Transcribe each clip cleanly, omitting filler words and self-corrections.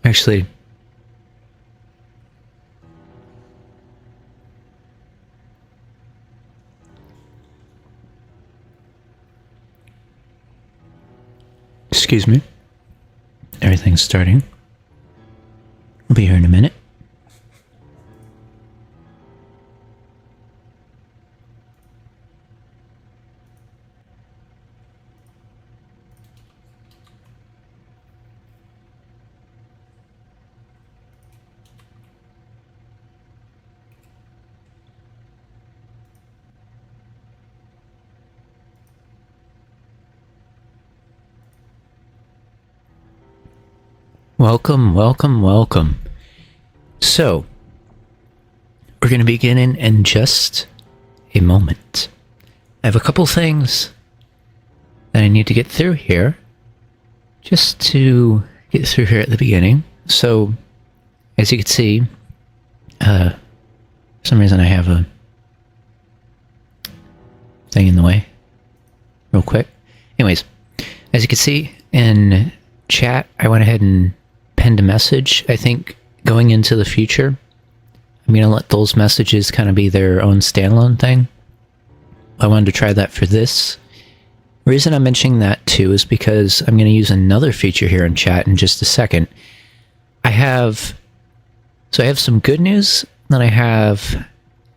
Actually, excuse me. Everything's starting. I'll be here in a minute. Welcome, welcome, welcome. So, we're going to begin in just a moment. I have a couple things that I need to get through here, just to get through here at the beginning. So, as you can see, for some reason I have a thing in the way. Real quick. Anyways, as you can see in chat, I went ahead and penned a message. I think going into the future, I'm going to let those messages kind of be their own standalone thing. I wanted to try that for this. The reason I'm mentioning that too is because I'm going to use another feature here in chat in just a second. I have some good news, then I have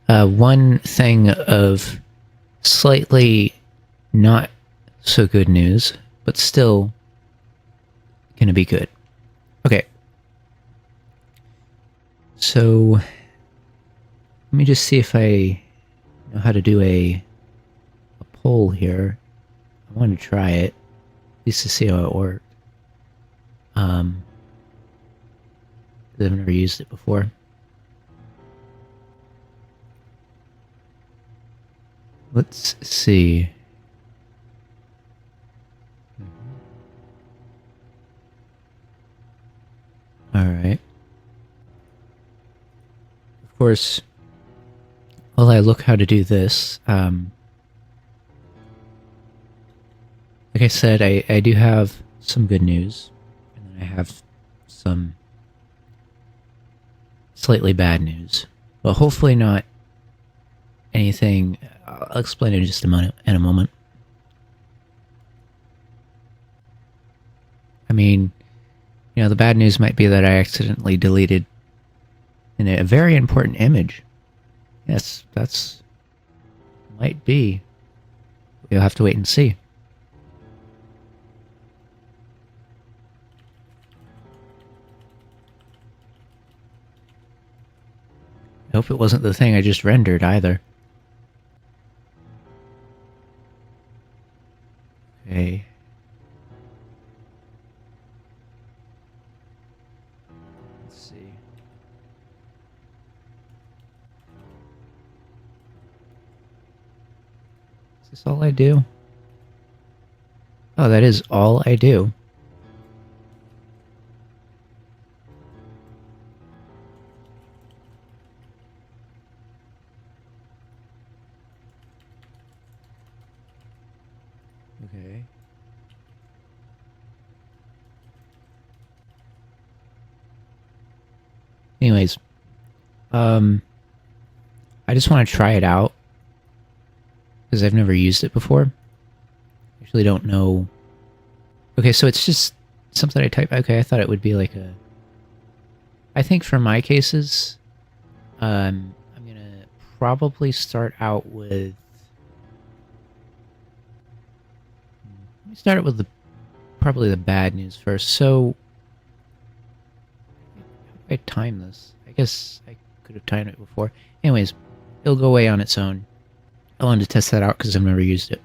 one thing of slightly not so good news, but still going to be good. Okay. So, let me just see if I know how to do a poll here. I want to try it, at least to see how it works. I've never used it before. Let's see. Alright. Of course, while I look how to do this, like I said, I do have some good news, and then I have some slightly bad news. Well, hopefully not anything. I'll explain it in just a moment. I mean, you know, the bad news might be that I accidentally deleted a very important image. Yes, that's might be. You'll have to wait and see. I hope it wasn't the thing I just rendered either. Okay. Let's see. Is this all I do? Oh, that is all I do. Okay. Anyways, I just want to try it out because I've never used it before. I actually don't know. Okay, so it's just something I type. Okay, I thought it would be like a. I think for my cases, I'm gonna probably start out with. Let me start it with probably the bad news first. So, how do I time this? I guess I could have timed it before. Anyways, it'll go away on its own. I wanted to test that out because I've never used it.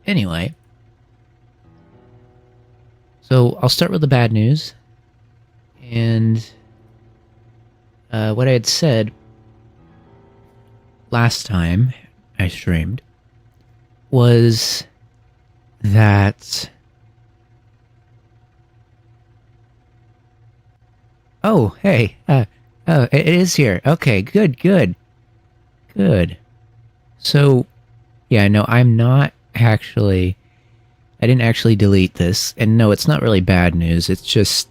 Anyway. So, I'll start with the bad news. And what I had said last time I streamed was that... Oh, hey. Oh, it is here. Okay, good. So, yeah, no, I'm not actually... I didn't actually delete this, and no, it's not really bad news. It's just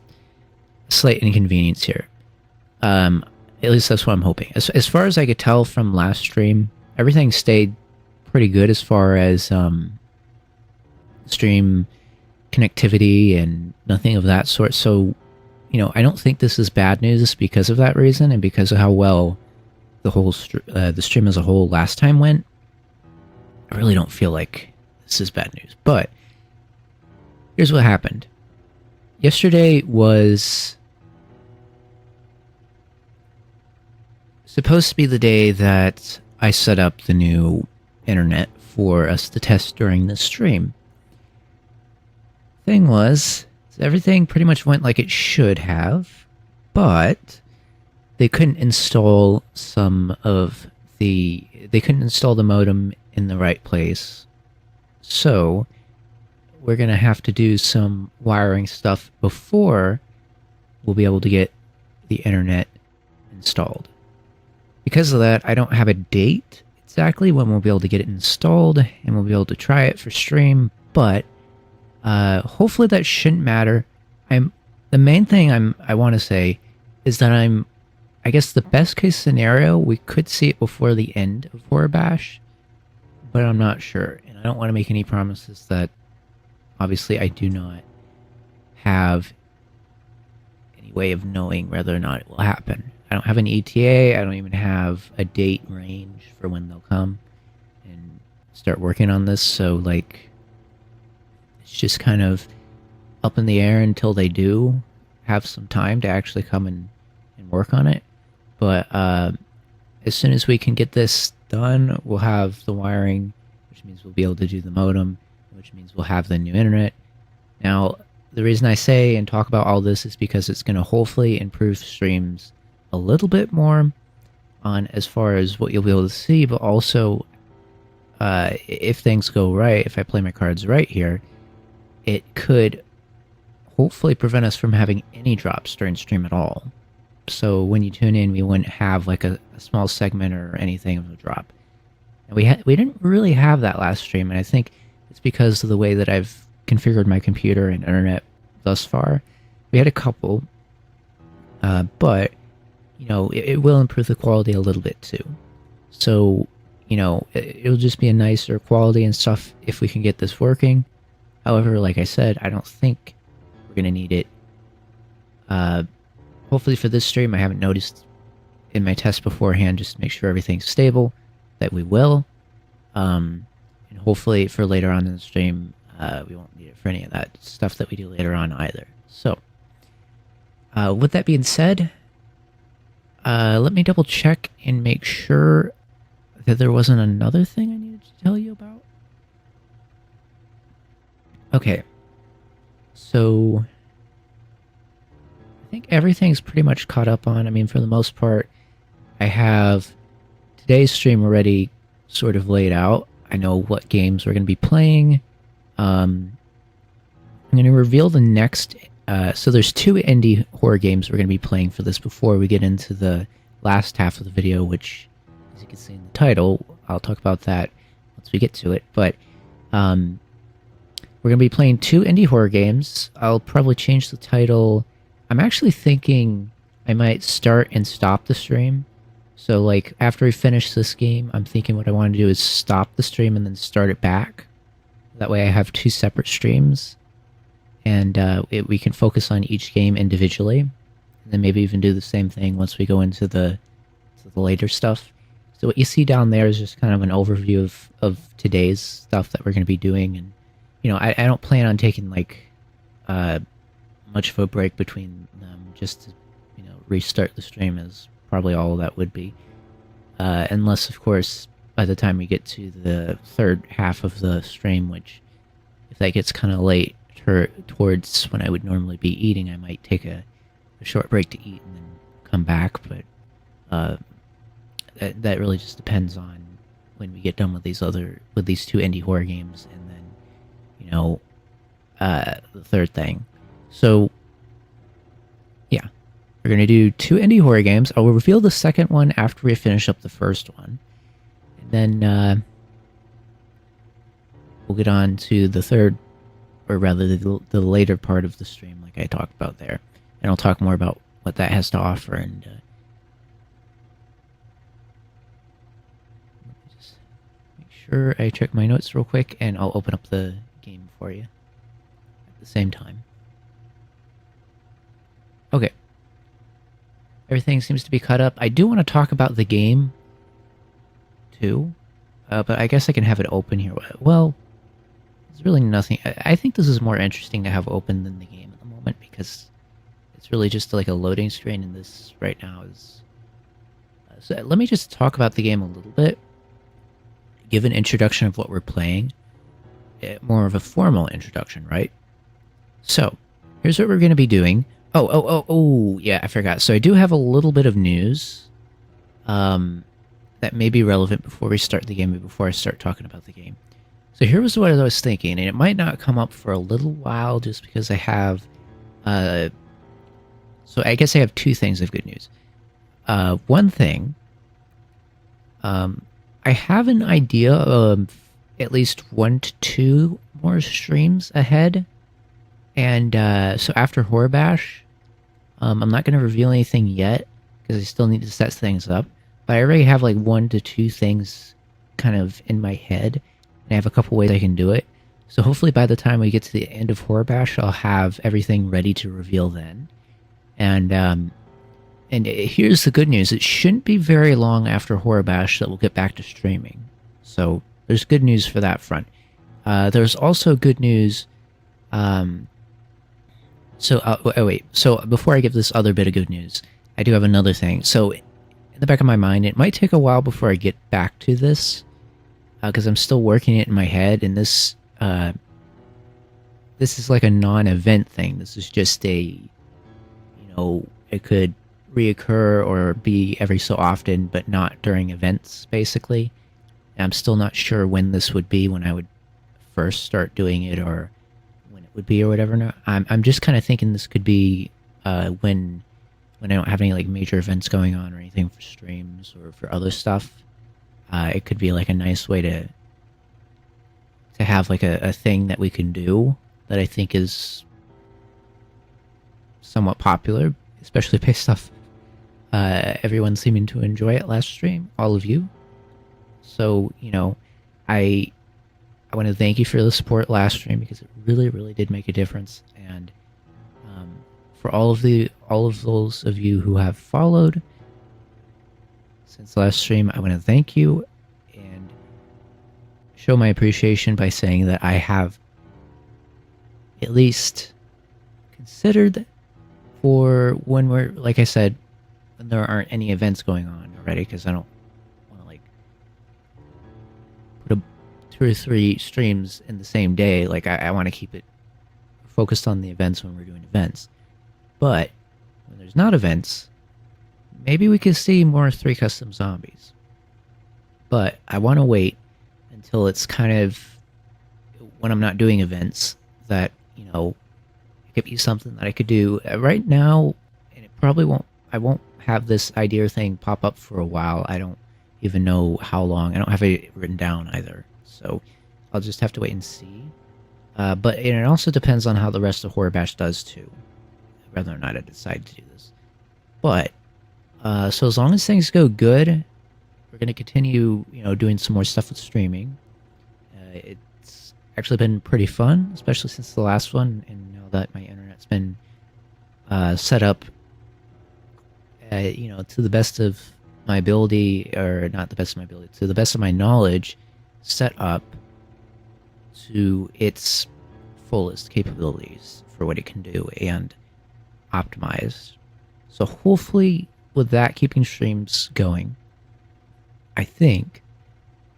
a slight inconvenience here. At least that's what I'm hoping. As far as I could tell from last stream, everything stayed pretty good as far as stream connectivity and nothing of that sort. So, I don't think this is bad news because of that reason and because of how well the whole the stream as a whole last time went. I really don't feel like this is bad news. But here's what happened. Yesterday was supposed to be the day that I set up the new internet for us to test during the stream. Thing was, everything pretty much went like it should have, but they couldn't install they couldn't install the modem in the right place. So we're gonna have to do some wiring stuff before we'll be able to get the internet installed. Because of that, I don't have a date exactly when we'll be able to get it installed and we'll be able to try it for stream, but hopefully that shouldn't matter. The main thing I want to say is that I guess the best case scenario, we could see it before the end of Horror Bash, but I'm not sure. And I don't want to make any promises that obviously I do not have any way of knowing whether or not it will happen. I don't have an ETA, I don't even have a date range for when they'll come and start working on this, so like it's just kind of up in the air until they do have some time to actually come and work on it. But as soon as we can get this done, we'll have the wiring, which means we'll be able to do the modem, which means we'll have the new internet. Now, the reason I say and talk about all this is because it's going to hopefully improve streams a little bit more on as far as what you'll be able to see, but also if things go right, if I play my cards right here, it could hopefully prevent us from having any drops during stream at all. So when you tune in, we wouldn't have like a small segment or anything of a drop. And we didn't really have that last stream, and I think it's because of the way that I've configured my computer and internet thus far. We had a couple, but it will improve the quality a little bit too. So, it'll just be a nicer quality and stuff if we can get this working. However, like I said, I don't think we're going to need it. Hopefully for this stream, I haven't noticed in my test beforehand, just to make sure everything's stable, that we will. And hopefully for later on in the stream, we won't need it for any of that stuff that we do later on either. So, with that being said, let me double check and make sure that there wasn't another thing I needed to tell you about. Okay, so I think everything's pretty much caught up on. I mean, for the most part, I have today's stream already sort of laid out. I know what games we're going to be playing. I'm going to reveal the next... so there's 2 indie horror games we're going to be playing for this before we get into the last half of the video, which, as you can see in the title, I'll talk about that once we get to it. But we're going to be playing 2 indie horror games. I'll probably change the title. I'm actually thinking I might start and stop the stream. So, like, after we finish this game, I'm thinking what I want to do is stop the stream and then start it back. That way I have 2 separate streams. And we can focus on each game individually. And then maybe even do the same thing once we go into the later stuff. So what you see down there is just kind of an overview of today's stuff that we're going to be doing. And, I don't plan on taking, like, much of a break between them. Just to, restart the stream is probably all that would be. Unless, of course, by the time we get to the third half of the stream, which, if that gets kind of late towards when I would normally be eating, I might take a short break to eat and then come back. But that really just depends on when we get done with these 2 indie horror games, and then, the third thing. So, yeah. We're going to do 2 indie horror games. I'll reveal the second one after we finish up the first one. And then we'll get on to the third or rather the later part of the stream, like I talked about there. And I'll talk more about what that has to offer. And let me just make sure I check my notes real quick, and I'll open up the game for you at the same time. Okay. Everything seems to be cut up. I do want to talk about the game, too. But I guess I can have it open here. Well, there's really nothing. I think this is more interesting to have open than the game at the moment, because it's really just like a loading screen, and this right now is... so let me just talk about the game a little bit. Give an introduction of what we're playing. More of a formal introduction, right? So, here's what we're going to be doing. Oh, yeah, I forgot. So I do have a little bit of news that may be relevant before we start the game, and before I start talking about the game. So here was what I was thinking, and it might not come up for a little while just because I have... so I guess I have two things of good news. One thing, I have an idea of at least 1 to 2 more streams ahead. And so after Horror Bash, I'm not going to reveal anything yet because I still need to set things up. But I already have like 1 to 2 things kind of in my head, and I have a couple ways I can do it. So hopefully by the time we get to the end of Horror Bash, I'll have everything ready to reveal then. And here's the good news: it shouldn't be very long after Horror Bash that we'll get back to streaming. So there's good news for that front. There's also good news. So before I give this other bit of good news, I do have another thing. So in the back of my mind, it might take a while before I get back to this, because I'm still working it in my head, and this is like a non-event thing. This is just a, it could reoccur or be every so often, but not during events, basically. And I'm still not sure when this would be, when I would first start doing it, or when it would be, or whatever. No, I'm just kind of thinking this could be when I don't have any like major events going on or anything for streams or for other stuff. It could be like a nice way to have like a thing that we can do that I think is somewhat popular, especially based off everyone seeming to enjoy it last stream, all of you. So, I want to thank you for the support last stream, because it really, really did make a difference. And for all of those of you who have followed since last stream, I want to thank you and show my appreciation by saying that I have at least considered for when we're, like I said, when there aren't any events going on already, because I don't want to like put 2 or 3 streams in the same day. Like I want to keep it focused on the events when we're doing events. But when there's not events, maybe we could see more 3 Custom Zombies. But I want to wait until it's kind of when I'm not doing events that, it could be something that I could do right now. And it probably I won't have this idea thing pop up for a while. I don't even know how long. I don't have it written down either. So I'll just have to wait and see. But it also depends on how the rest of Horror Bash does too, whether or not I decide to do this. But so as long as things go good, we're going to continue, doing some more stuff with streaming. It's actually been pretty fun, especially since the last one, and now that my internet's been set up, to the best of my ability, or not the best of my ability, to the best of my knowledge, set up to its fullest capabilities for what it can do, and optimized. So hopefully with that keeping streams going, I think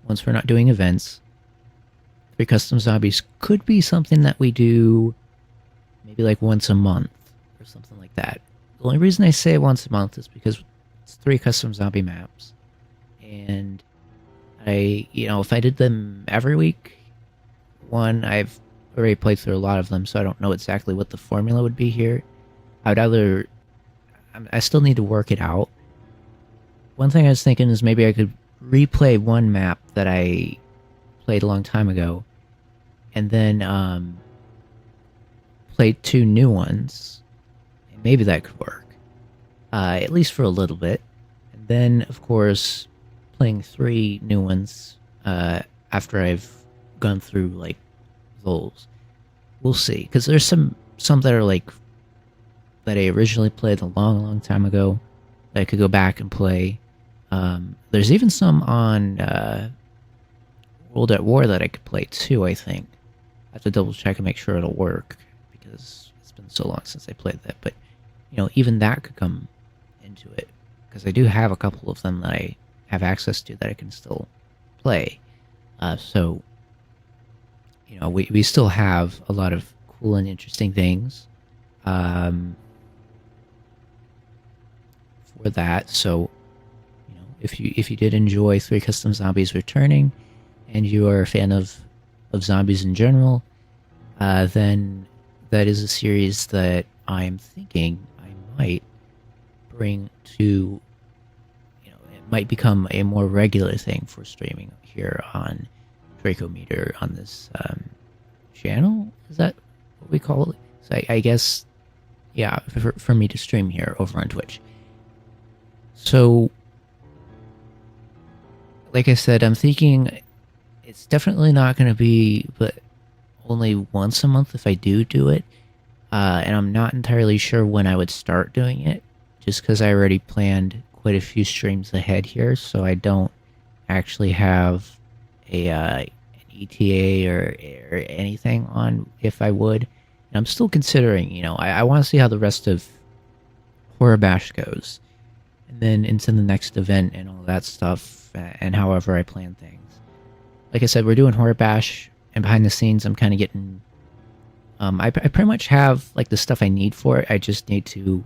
once we're not doing events, 3 Custom Zombies could be something that we do maybe like once a month or something like that. The only reason I say once a month is because it's 3 Custom Zombie maps, and if I did them every week, I've already played through a lot of them, so I don't know exactly what the formula would be here. I still need to work it out. One thing I was thinking is maybe I could replay one map that I played a long time ago, and then play 2 new ones. Maybe that could work, at least for a little bit. And then, of course, playing 3 new ones after I've gone through like those. We'll see, because there's some that are like that I originally played a long time ago that I could go back and play. There's even some on World at War that I could play too, I think. I have to double check and make sure it'll work, because it's been so long since I played that. But, you know, even that could come into it, because I do have a couple of them that I have access to that I can still play. So, you know, we still have a lot of cool and interesting things for that. So, you know, if you did enjoy 3 Custom Zombies Returning, and you are a fan of zombies in general, then that is a series that I'm thinking I might bring to, you know, it might become a more regular thing for streaming here on Dracometer on this channel. Is that what we call it? So I guess, yeah, for me to stream here over on Twitch. So, like I said, I'm thinking it's definitely not going to be, but only once a month if I do it. And I'm not entirely sure when I would start doing it, just because I already planned quite a few streams ahead here, so I don't actually have an ETA or anything on if I would. And I'm still considering, you know, I want to see how the rest of Horror Bash goes, and then into the next event and all that stuff, and however I plan things. Like I said, we're doing Horror Bash, and behind the scenes, I'm kind of getting... I pretty much have like the stuff I need for it. I just need to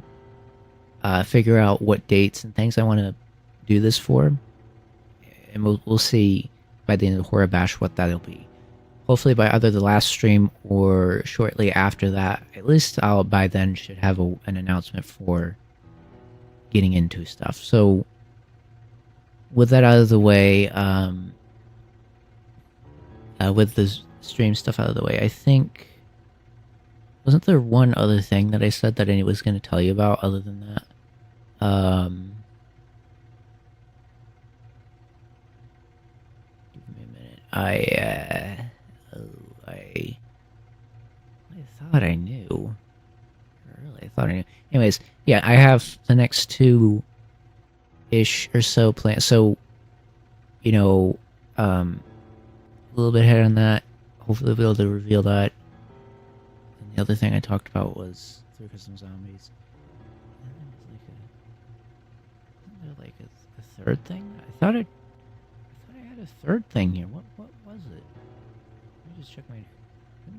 figure out what dates and things I want to do this for, and we'll see by the end of the Horror Bash what that'll be. Hopefully by either the last stream or shortly after that. At least I'll by then should have an announcement for getting into stuff. So with that out of the way, with the stream stuff out of the way, I think... Wasn't there one other thing that I said that I was going to tell you about other than that? Give me a minute. I thought I knew. Really, I thought I knew. Anyways, yeah, I have the next 2-ish or so planned. So, you know, a little bit ahead on that. Hopefully we'll be able to reveal that. The other thing I talked about was 3 Custom Zombies. Isn't there like a third thing? I thought I had a third thing here. What was it? Let me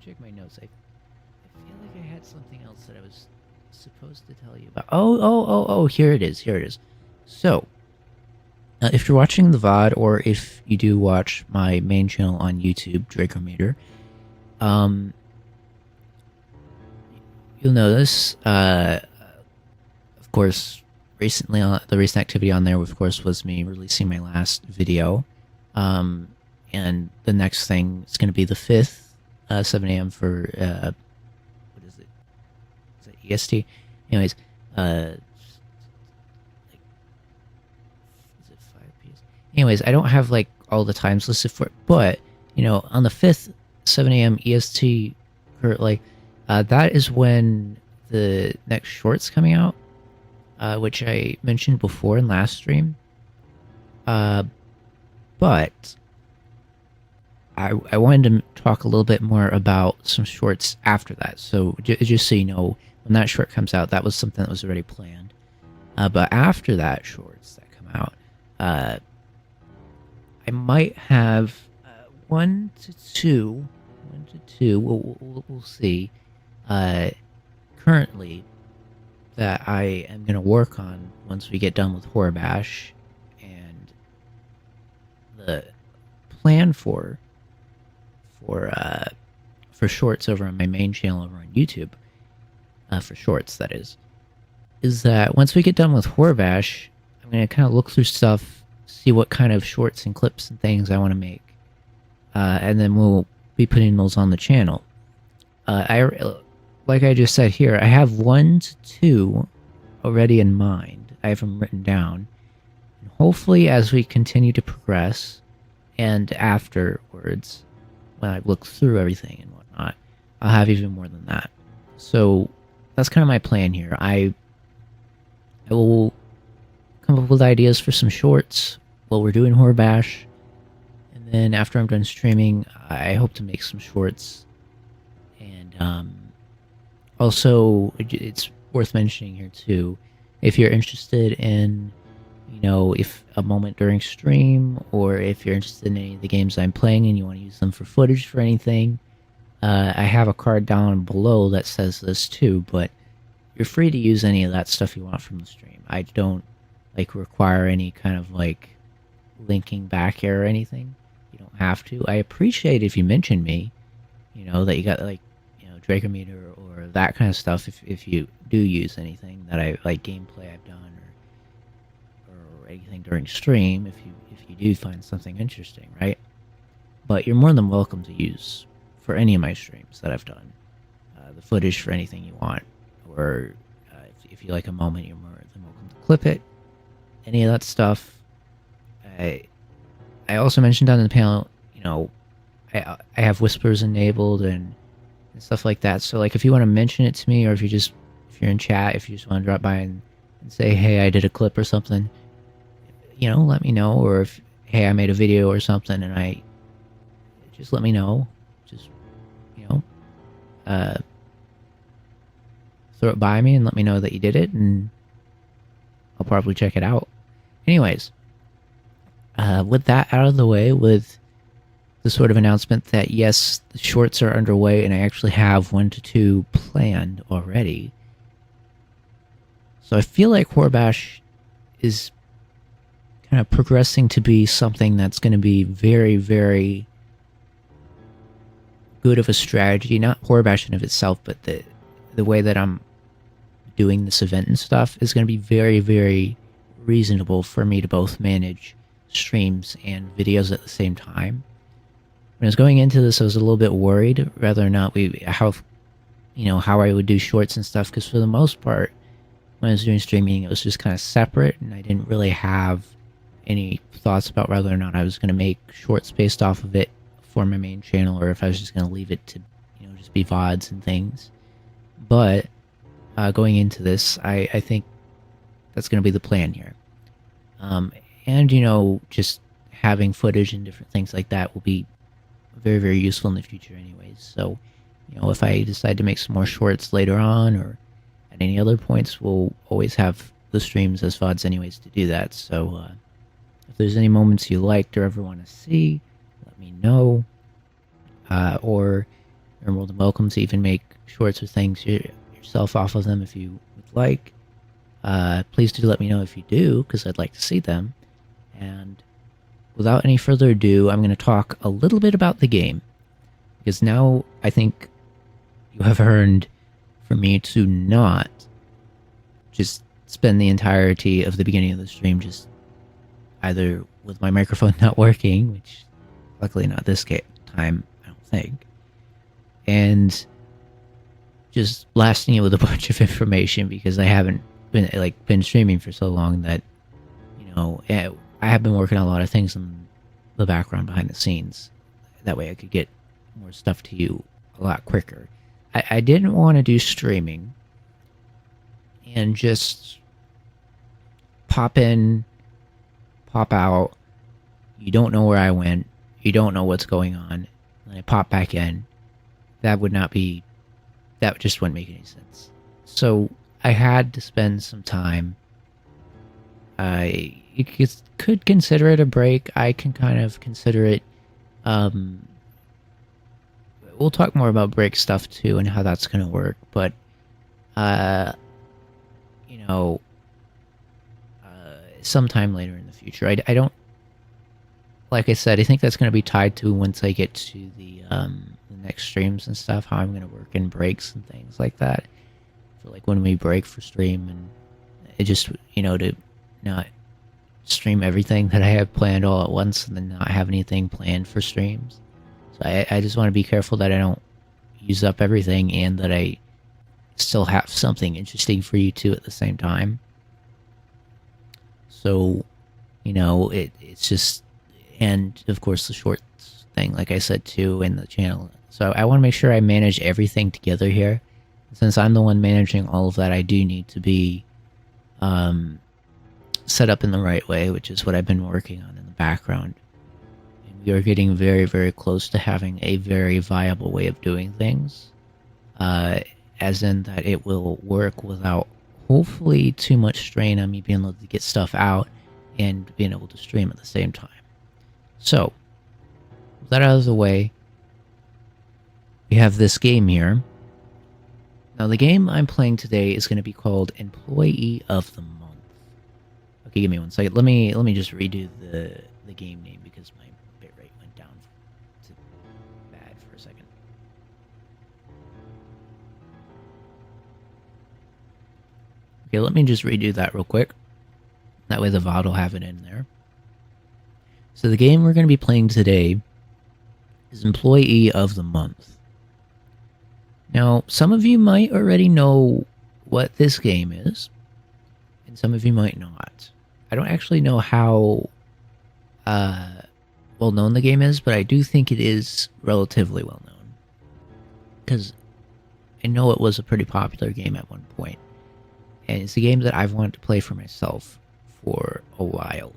check my notes. I feel like I had something else that I was supposed to tell you about. Oh, here it is. So, if you're watching the VOD, or if you do watch my main channel on YouTube, Dracometer, you'll notice, of course, recently, the recent activity on there, of course, was me releasing my last video. And the next thing is going to be the 5th, 7 a.m. for, what is it? Is it EST? Anyways, is it 5 p.m.? Anyways, I don't have, like, all the times listed for it, but, you know, on the 5th, 7 a.m. EST, like, that is when the next short's coming out, which I mentioned before in last stream. But I wanted to talk a little bit more about some shorts after that. So just so you know, when that short comes out, that was something that was already planned. But after that shorts that come out, I might have 1 to 2. We'll see. Currently, that I am going to work on once we get done with Horror Bash, and the plan for shorts over on my main channel over on YouTube, for shorts that is that once we get done with Horror Bash, I'm going to kind of look through stuff, see what kind of shorts and clips and things I want to make, and then we'll be putting those on the channel. like I just said here, I have 1 to 2 already in mind. I have them written down. And hopefully, as we continue to progress, and afterwards, when I look through everything and whatnot, I'll have even more than that. So that's kind of my plan here. I will come up with ideas for some shorts while we're doing Horror Bash, and then after I'm done streaming, I hope to make some shorts. And also, it's worth mentioning here too, if you're interested in, if a moment during stream, or if you're interested in any of the games I'm playing and you want to use them for footage for anything, I have a card down below that says this too, but you're free to use any of that stuff you want from the stream. I don't require any kind of linking back here or anything. You don't have to. I appreciate if you mention me, that you got Dracometer or that kind of stuff if you do use anything that I gameplay I've done or anything during stream, if you do find something interesting, right? But you're more than welcome to use for any of my streams that I've done the footage for anything you want, or if you like a moment, you're more than welcome to clip it. Any of that stuff. I also mentioned on the panel, I have whispers enabled and stuff like that. So if you want to mention it to me, or if you're in chat, if you just want to drop by and say, hey, I did a clip or something, let me know. Or if, hey, I made a video or something, and just let me know. Just, throw it by me and let me know that you did it, and I'll probably check it out. Anyways, with that out of the way, with the sort of announcement that yes, the shorts are underway and I actually have 1 to 2 planned already. So I feel like Horror Bash is kind of progressing to be something that's going to be very, very good of a strategy. Not Horror Bash in of itself, but the way that I'm doing this event and stuff is going to be very, very reasonable for me to both manage streams and videos at the same time. When I was going into this, I was a little bit worried whether or not how I would do shorts and stuff, because for the most part, when I was doing streaming, it was just kind of separate, and I didn't really have any thoughts about whether or not I was going to make shorts based off of it for my main channel, or if I was just going to leave it to, just be VODs and things. But going into this, I think that's going to be the plan here. And, just having footage and different things like that will be very, very useful in the future anyways. So, if I decide to make some more shorts later on, or at any other points, we'll always have the streams as VODs anyways to do that. So, if there's any moments you liked or ever want to see, let me know. Or you're more than welcome to even make shorts or things yourself off of them if you would like. Please do let me know if you do, because I'd like to see them. And without any further ado, I'm going to talk a little bit about the game, because now I think you have earned for me to not just spend the entirety of the beginning of the stream just either with my microphone not working, which luckily not this time, I don't think, and just blasting you with a bunch of information, because I haven't been streaming for so long that I have been working on a lot of things in the background behind the scenes. That way I could get more stuff to you a lot quicker. I didn't want to do streaming and just pop in, pop out. You don't know where I went. You don't know what's going on. And I pop back in. That just wouldn't make any sense. So I had to spend some time. You could consider it a break. I can kind of consider it. We'll talk more about break stuff too and how that's going to work. But, sometime later in the future. I don't. Like I said, I think that's going to be tied to once I get to the next streams and stuff, how I'm going to work in breaks and things like that. So when we break for stream, and it just, to not stream everything that I have planned all at once and then not have anything planned for streams. So I just want to be careful that I don't use up everything, and that I still have something interesting for you too at the same time. So, it's just, and of course the shorts thing, like I said too, in the channel. So I want to make sure I manage everything together here. Since I'm the one managing all of that, I do need to be set up in the right way, which is what I've been working on in the background. And we are getting very, very close to having a very viable way of doing things. As in that it will work without hopefully too much strain on me being able to get stuff out and being able to stream at the same time. So, with that out of the way, we have this game here. Now, the game I'm playing today is going to be called Employee of the Month. Okay, give me one second. Let me just redo the game name because my bitrate went down to bad for a second. Okay, let me just redo that real quick. That way the VOD will have it in there. So the game we're going to be playing today is Employee of the Month. Now, some of you might already know what this game is, and some of you might not. I don't actually know how well known the game is, but I do think it is relatively well known. Because I know it was a pretty popular game at one point. And it's a game that I've wanted to play for myself for a while.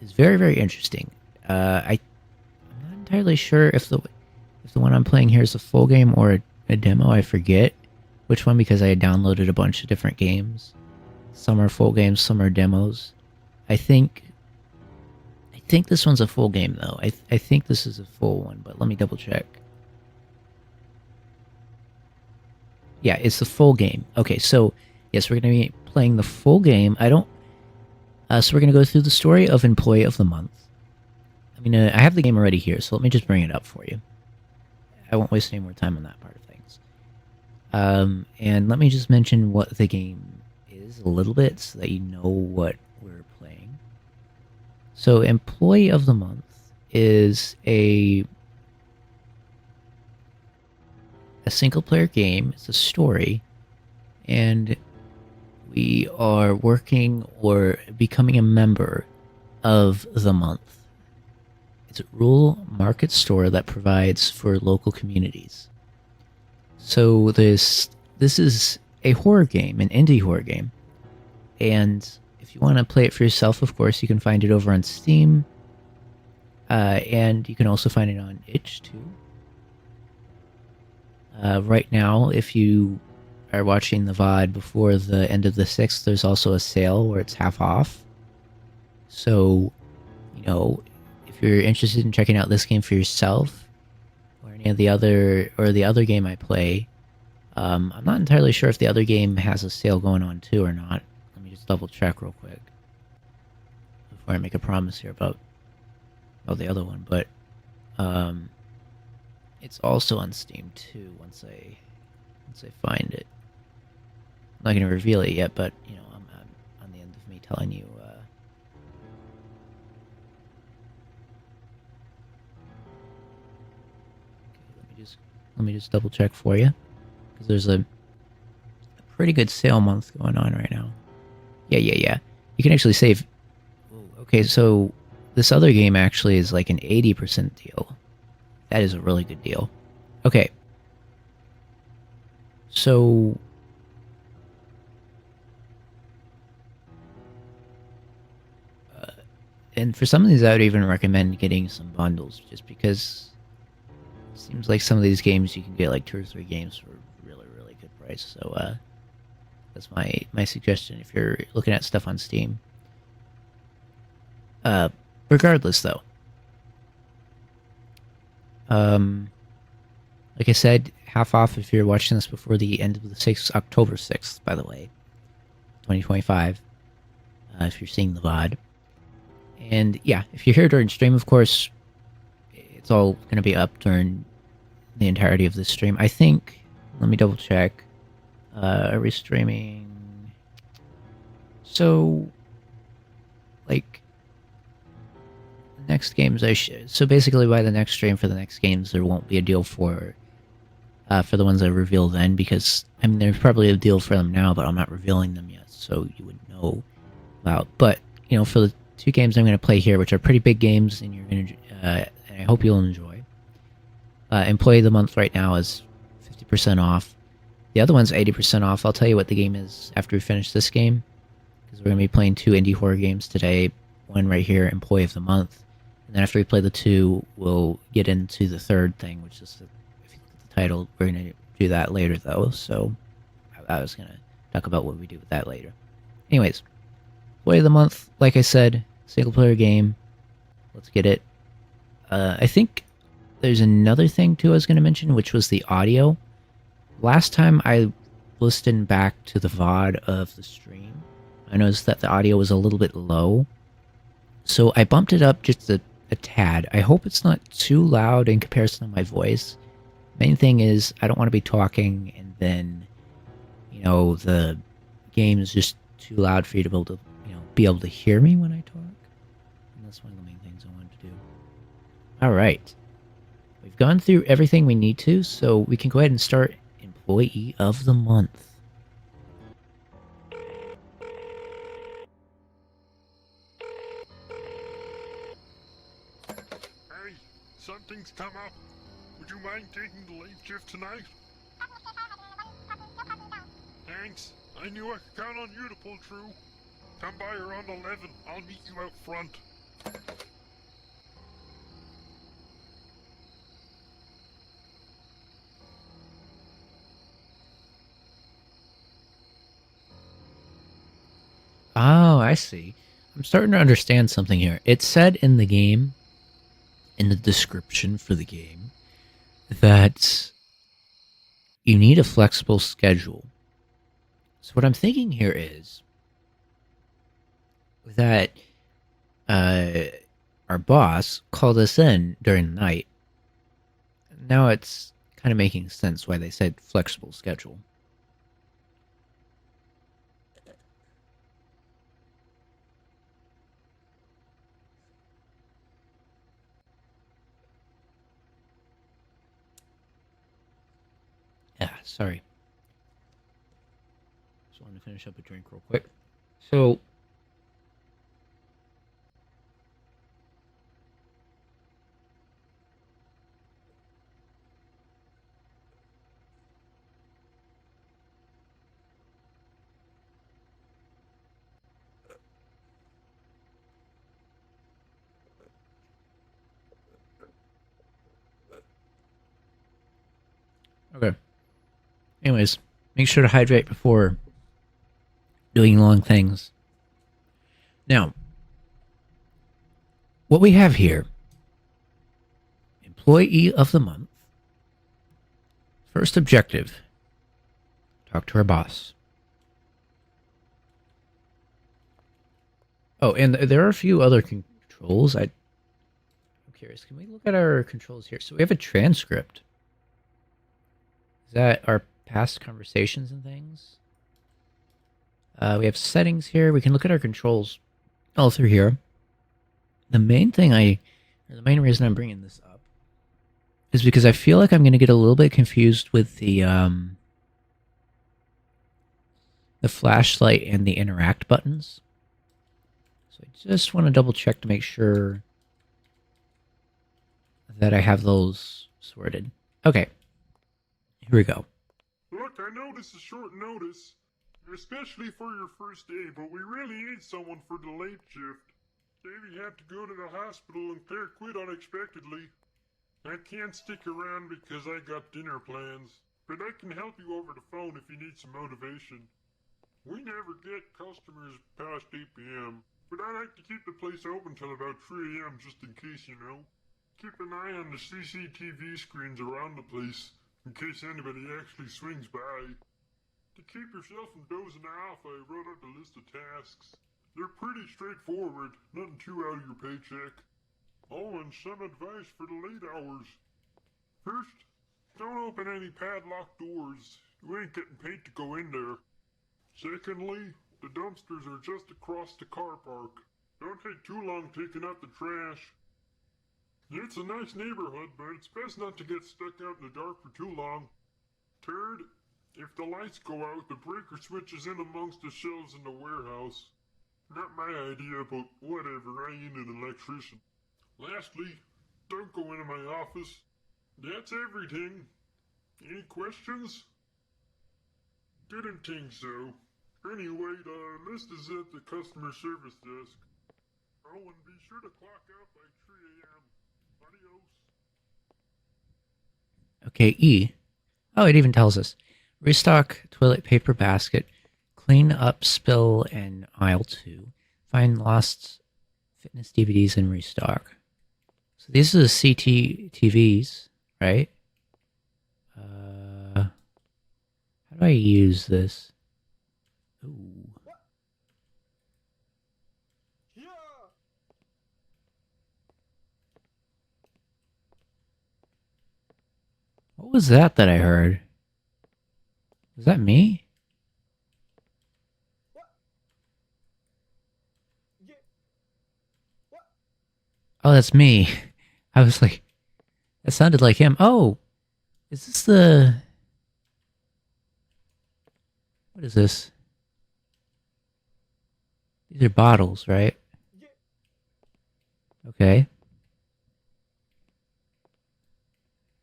It's very, very interesting. I'm not entirely sure if the one I'm playing here is a full game or a demo. I forget which one because I had downloaded a bunch of different games. Some are full games, some are demos. I think this one's a full game though. I think this is a full one, but let me double check. Yeah, it's the full game. Okay, so yes, we're going to be playing the full game. So we're going to go through the story of Employee of the Month. I have the game already here, so let me just bring it up for you. I won't waste any more time on that part of things. And let me just mention what the game is a little bit so that you know what we're playing. So Employee of the Month is a single-player game. It's a story. And we are working or becoming a member of the month. It's a rural market store that provides for local communities. So this is a horror game, an indie horror game. And if you want to play it for yourself, of course, you can find it over on Steam. And you can also find it on itch too. Right now, if you are watching the VOD before the end of the 6th, there's also a sale where it's half off. So, if you're interested in checking out this game for yourself, or any of the other game I play, I'm not entirely sure if the other game has a sale going on too or not. Let me just double check real quick before I make a promise here about the other one. But it's also on Steam too. Once I find it, I'm not going to reveal it yet, but I'm on the end of me telling you. Let me just double check for you, because there's a pretty good sale month going on right now. Yeah. You can actually save. Okay, so this other game actually is like an 80% deal. That is a really good deal. Okay. So and for some of these, I would even recommend getting some bundles, just because it seems like some of these games you can get like 2 or 3 games for really, really good price. So that's my suggestion if you're looking at stuff on Steam. Regardless, though, like I said, half off if you're watching this before the end of the 6th, October 6th, by the way, 2025. If you're seeing the VOD. And yeah, if you're here during stream, of course, it's all going to be up during the entirety of this stream. I think, let me double check. Are we streaming? So, like, the next games so basically by the next stream for the next games, there won't be a deal for for the ones I reveal then, because I mean there's probably a deal for them now, but I'm not revealing them yet, so you wouldn't know about. But you know, for the two games I'm going to play here, which are pretty big games, and you're going to, and I hope you'll enjoy. Employee of the month right now is 50% off. The other one's 80% off. I'll tell you what the game is after we finish this game, because we're going to be playing 2 indie horror games today. One right here, Employee of the Month. And then after we play the 2, we'll get into the third thing, which is, if you look at the title, we're going to do that later, though. So I was going to talk about what we do with that later. Anyways, Employee of the Month, like I said, single-player game. Let's get it. I think there's another thing, too, I was going to mention, which was the audio. Last time I listened back to the VOD of the stream, I noticed that the audio was a little bit low. So I bumped it up just a tad. I hope it's not too loud in comparison to my voice. Main thing is I don't want to be talking and then, you know, the game is just too loud for you to be able to hear me when I talk. And that's one of the main things I wanted to do. All right. We've gone through everything we need to, so we can go ahead and start Employee of the Month. Hey, something's come up. Would you mind taking the late shift tonight? Thanks. I knew I could count on you to pull through. Come by around 11. I'll meet you out front. Oh, I see. I'm starting to understand something here. It said in the game, in the description for the game, that you need a flexible schedule. So what I'm thinking here is that our boss called us in during the night. Now it's kind of making sense why they said flexible schedule. Yeah, sorry. Just wanted to finish up a drink real quick. So, okay. Anyways, make sure to hydrate before doing long things. Now, what we have here, Employee of the Month. First objective, talk to our boss. Oh, and there are a few other controls. I'm curious. Can we look at our controls here? So we have a transcript. Is that our past conversations and things? We have settings here. We can look at our controls all through here. The main reason I'm bringing this up is because I feel like I'm going to get a little bit confused with the flashlight and the interact buttons. So I just want to double check to make sure that I have those sorted. Okay. Here we go. Look, I know this is short notice, especially for your first day, but we really need someone for the late shift. Davey had to go to the hospital and Claire quit unexpectedly. I can't stick around because I got dinner plans, but I can help you over the phone if you need some motivation. We never get customers past 8 p.m., but I like to keep the place open till about 3 a.m. just in case, you know. Keep an eye on the CCTV screens around the place, in case anybody actually swings by. To keep yourself from dozing off, I wrote out a list of tasks. They're pretty straightforward, nothing too out of your paycheck. Oh, and some advice for the late hours. First, don't open any padlocked doors. You ain't getting paid to go in there. Secondly, the dumpsters are just across the car park. Don't take too long taking out the trash. It's a nice neighborhood, but it's best not to get stuck out in the dark for too long. Third, if the lights go out, the breaker switch is in amongst the shelves in the warehouse. Not my idea, but whatever, I ain't an electrician. Lastly, don't go into my office. That's everything. Any questions? Didn't think so. Anyway, the list is at the customer service desk. Oh, and be sure to clock out by 3 a.m. Adios. Okay, E. Oh, it even tells us. Restock toilet paper basket. Clean up spill in aisle 2. Find lost fitness DVDs and restock. So these are the CCTVs, right? How do I use this? Ooh. What was that I heard? Was that me? Oh, that's me. I was like, that sounded like him. Oh, is this the... What is this? These are bottles, right? Okay.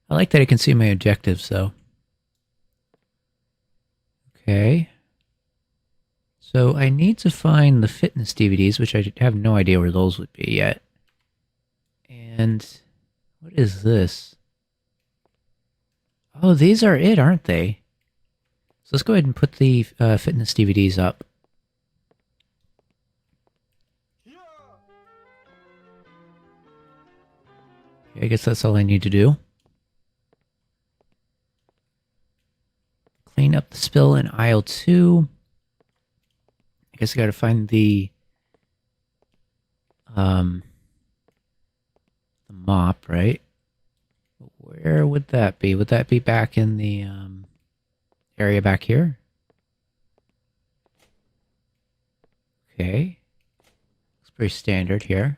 I like that I can see my objectives, though. Okay. So I need to find the fitness DVDs, which I have no idea where those would be yet. And what is this? Oh, these are it, aren't they? So let's go ahead and put the fitness DVDs up. Okay, I guess that's all I need to do. Clean up the spill in aisle 2. I guess I gotta find the mop, right? Where would that be? Would that be back in the area back here? Okay. Looks pretty standard here.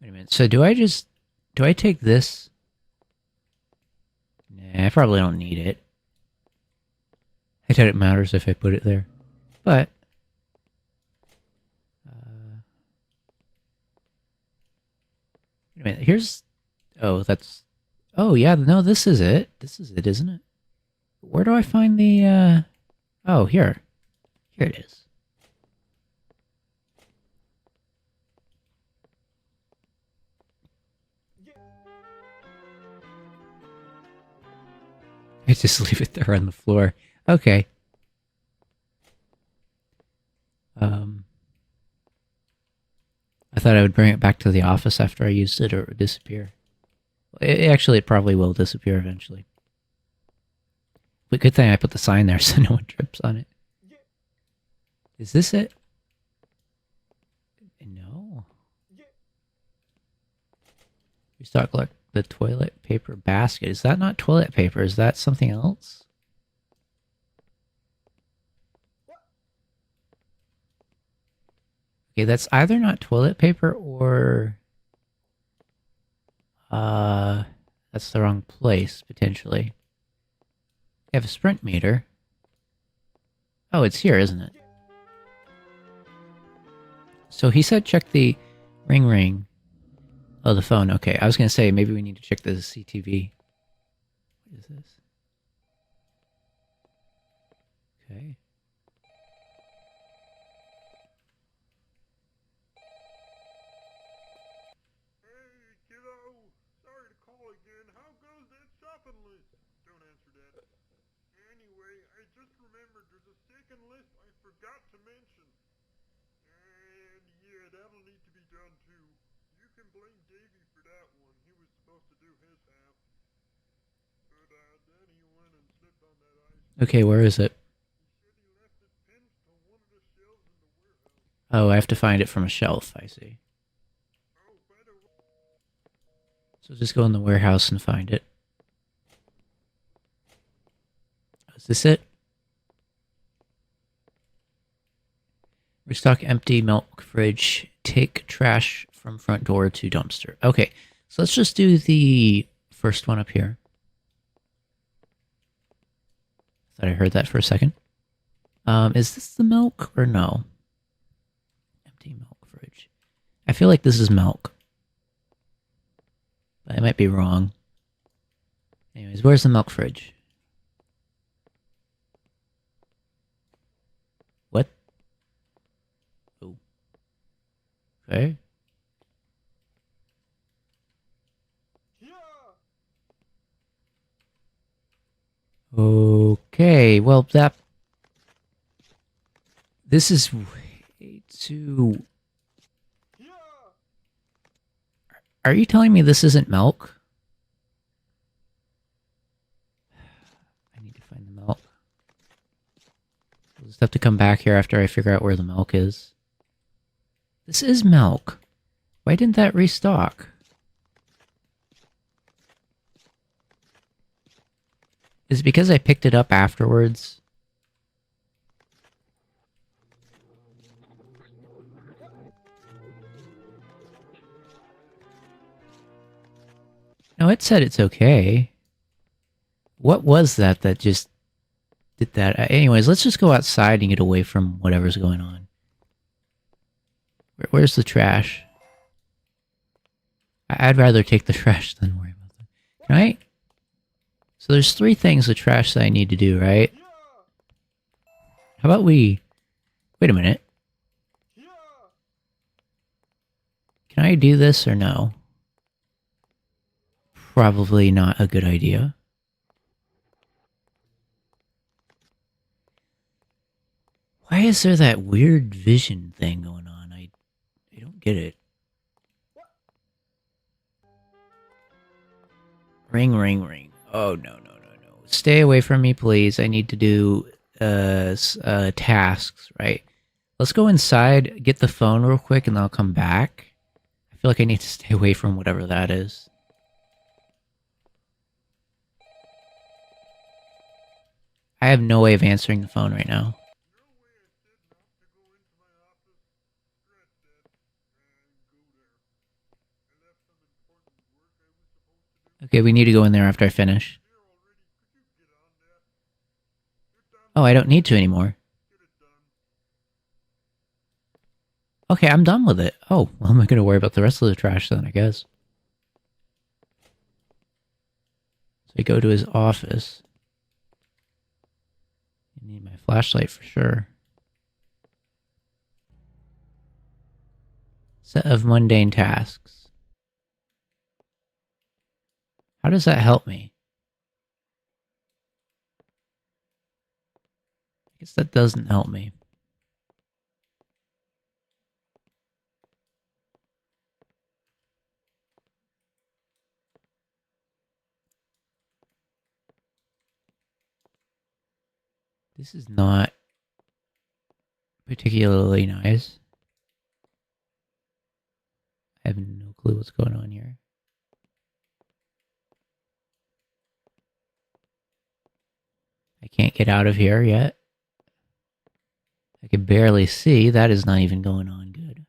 Wait a minute. So do I take this? Nah, I probably don't need it. I doubt it matters if I put it there. But wait a minute, here's... Oh, that's... Oh, yeah, no, this is it. This is it, isn't it? Where do I find the, Oh, here. Here it is. I just leave it there on the floor. Okay. I thought I would bring it back to the office after I used it, or it would disappear. Actually, it probably will disappear eventually. But good thing I put the sign there so no one trips on it. Is this it? No. Restock the toilet paper basket. Is that not toilet paper? Is that something else? Okay, that's either not toilet paper or... that's the wrong place, potentially. You have a sprint meter. Oh, it's here, isn't it? So he said check the ring. Oh, the phone. Okay, I was going to say maybe we need to check the CCTV. What is this? Okay. Hey, kiddo. Sorry to call again. How goes that shopping list? Don't answer that. Anyway, I just remembered there's a second list I forgot to mention. And yeah, that'll need to be done too. You can blame Davey for that one. He was supposed to do his half. But then he went and slipped on that ice. Okay, where is it? He said he left his pins to one of the shelves in the warehouse. Oh, I have to find it from a shelf, I see. Oh, by the way. So just go in the warehouse and find it. Is this it? Restock empty milk fridge. Take trash from front door to dumpster. Okay, so let's just do the first one up here. Thought I heard that for a second. Is this the milk or no? Empty milk fridge. I feel like this is milk. But I might be wrong. Anyways, where's the milk fridge? What? Oh. Okay. Okay, well this is way too... Are you telling me this isn't milk? I need to find the milk. We'll just have to come back here after I figure out where the milk is. This is milk. Why didn't that restock? Is it because I picked it up afterwards? No, it said it's okay. What was that just did that? Anyways, let's just go outside and get away from whatever's going on. Where's the trash? I'd rather take the trash than worry about that. Can I? So there's 3 things of trash that I need to do, right? How about we... Wait a minute. Can I do this or no? Probably not a good idea. Why is there that weird vision thing going on? I don't get it. Ring, ring, ring. Oh, no. Stay away from me, please. I need to do tasks, right? Let's go inside, get the phone real quick, and I'll come back. I feel like I need to stay away from whatever that is. I have no way of answering the phone right now. Okay, we need to go in there after I finish. Oh, I don't need to anymore. Okay, I'm done with it. Oh, well, I'm not going to worry about the rest of the trash then, I guess. So I go to his office. I need my flashlight for sure. Set of mundane tasks. How does that help me? I guess that doesn't help me. This is not particularly nice. I have no clue what's going on here. I can't get out of here yet. I can barely see. That is not even going on good.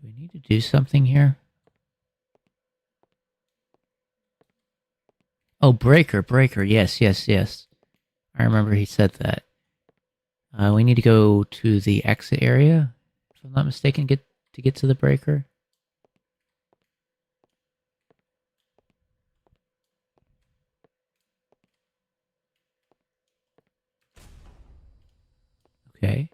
Do we need to do something here? Oh, breaker. Yes. I remember he said that. We need to go to the exit area, if I'm not mistaken, get to the breaker. Okay.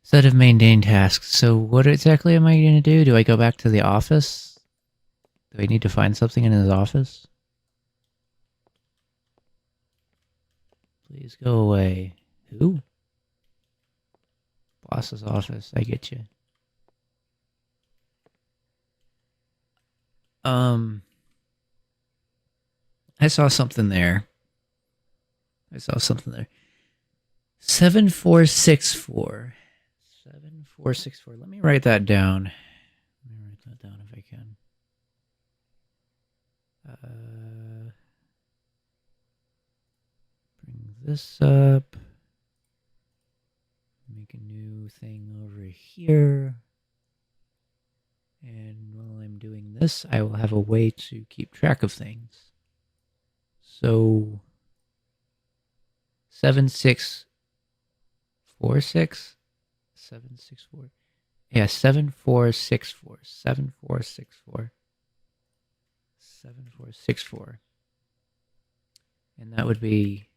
Set of mundane tasks. So what exactly am I going to do? Do I go back to the office? Do I need to find something in his office? Please go away. Who? Boss's office. I get you. I saw something there. 7464. 7464. Let me write that down. If I can. Bring this up. Make make a new thing over here. And while I'm doing this, I will have a way to keep track of things. So 7646 764. Yeah, 7464 7464 7464. And that would be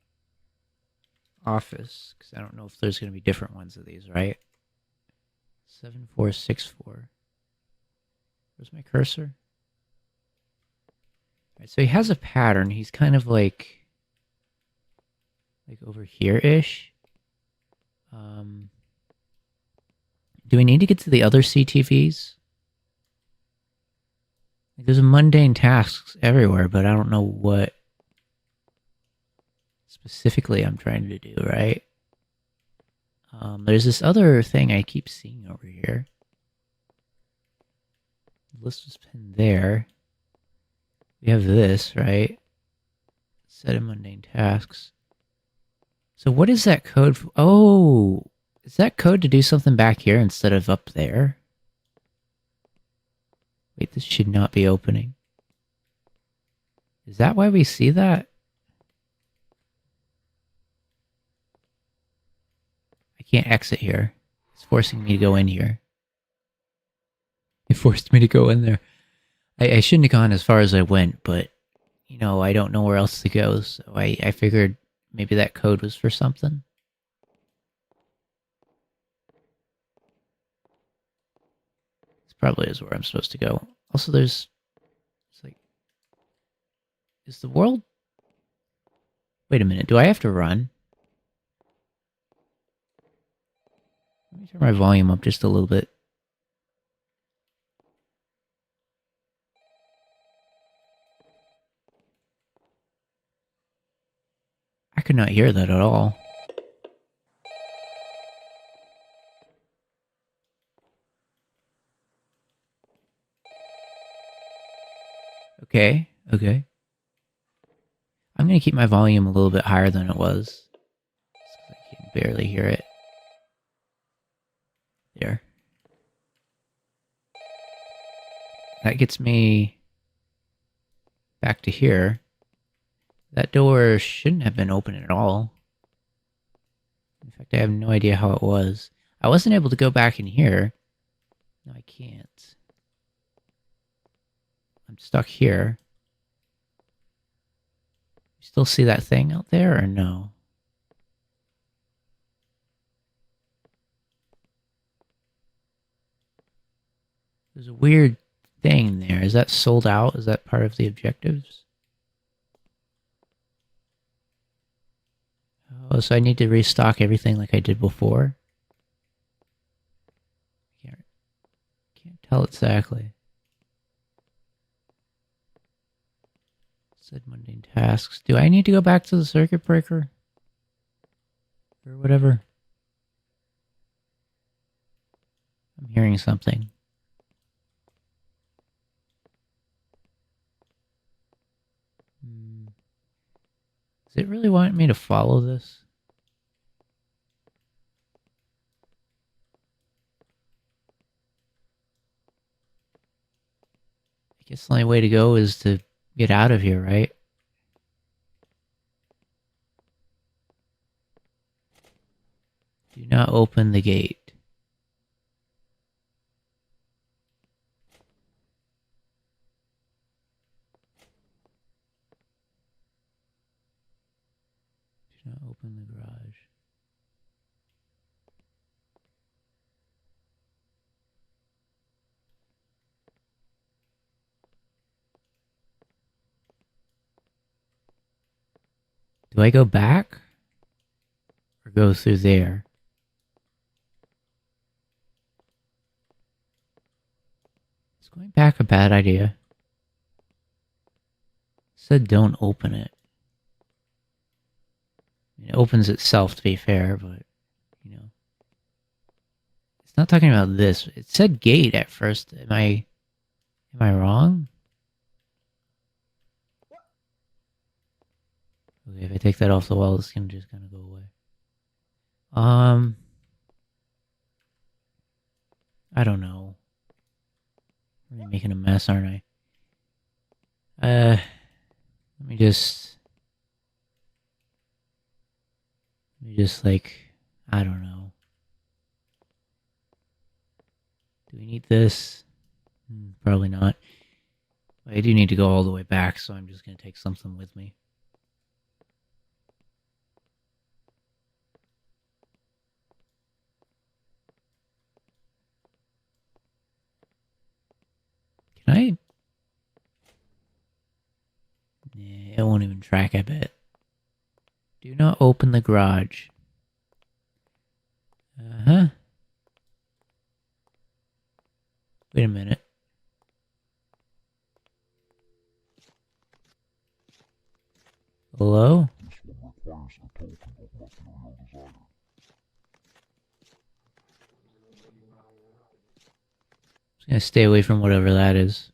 office, because I don't know if there's going to be different ones of these, right? 7464. Where's my cursor? All right, so he has a pattern. He's kind of like over here-ish. Do we need to get to the other CTVs? Like, there's mundane tasks everywhere, but I don't know what specifically I'm trying to do, right? There's this other thing I keep seeing over here. The list was pinned there. We have this, right? Set of mundane tasks. So what is that code for? Oh, is that code to do something back here instead of up there? Wait, this should not be opening. Is that why we see that? I can't exit here. It's forcing me to go in here. It forced me to go in there. I shouldn't have gone as far as I went, but, you know, I don't know where else to go, so I figured maybe that code was for something. This probably is where I'm supposed to go. Also, it's like, is the world... Wait a minute, do I have to run? Let me turn my volume up just a little bit. I could not hear that at all. Okay, okay. I'm going to keep my volume a little bit higher than it was. I can barely hear it. There. That gets me back to here. That door shouldn't have been open at all. In fact, I have no idea how it was. I wasn't able to go back in here. No, I can't. I'm stuck here. You still see that thing out there or no? There's a weird thing there. Is that sold out? Is that part of the objectives? Oh, so I need to restock everything like I did before? Can't tell exactly. Said mundane tasks. Do I need to go back to the circuit breaker? Or whatever? I'm hearing something. Does it really want me to follow this? I guess the only way to go is to get out of here, right? Do not open the gate. Do not open the garage. Do I go back? Or go through there? Is going back a bad idea? It said don't open it. I mean, it opens itself, to be fair, but, you know. It's not talking about this. It said gate at first. Am I wrong? Okay, if I take that off the wall, it's gonna just kind of go away. I don't know. I'm really making a mess, aren't I? Let me just... like... I don't know. Do we need this? Probably not. I do need to go all the way back, so I'm just going to take something with me. Can I? Nah, it won't even track, I bet. Do not open the garage. Uh-huh. Wait a minute. Hello? This one requires a token of material desire. I'm gonna stay away from whatever that is.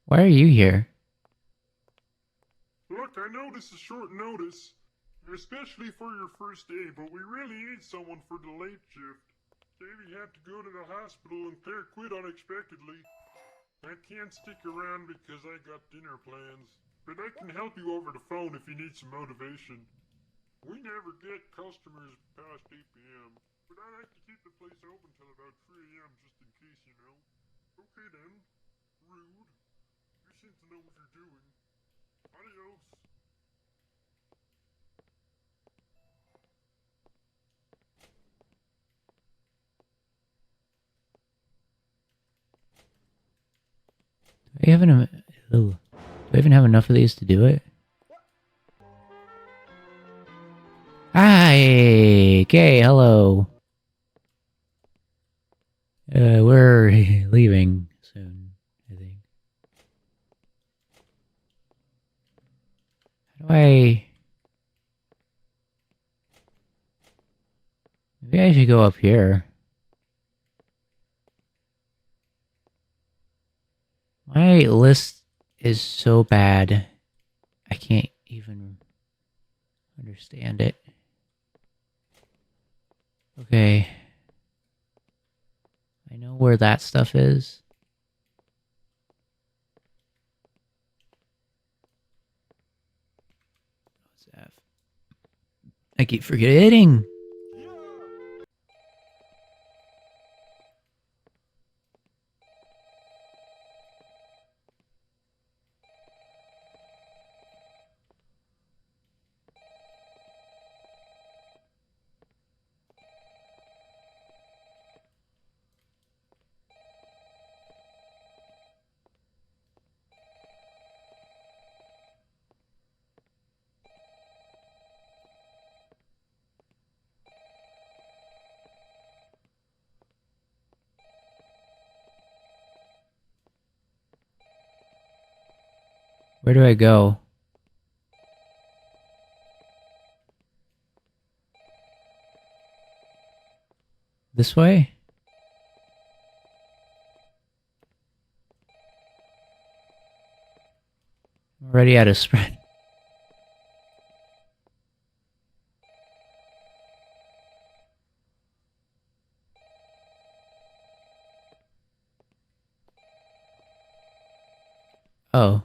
Why are you here? Look, I know this is short notice, especially for your first day, but we really need someone for the late shift. Davey had to go to the hospital and Claire quit unexpectedly. I can't stick around because I got dinner plans, but I can help you over the phone if you need some motivation. We never get customers past 8 p.m., but I like to keep the place open till about 3 a.m. just in case, you know. Okay then. Rude. You seem to know what you're doing. Adios. Do I even do I even have enough of these to do it? Hi! Okay, hello. We're leaving soon, I think. How do I... Maybe I should go up here. My list is so bad, I can't even understand it. Okay. I know where that stuff is. What's F? I keep forgetting! Where do I go? This way? I'm already out of spread. Oh.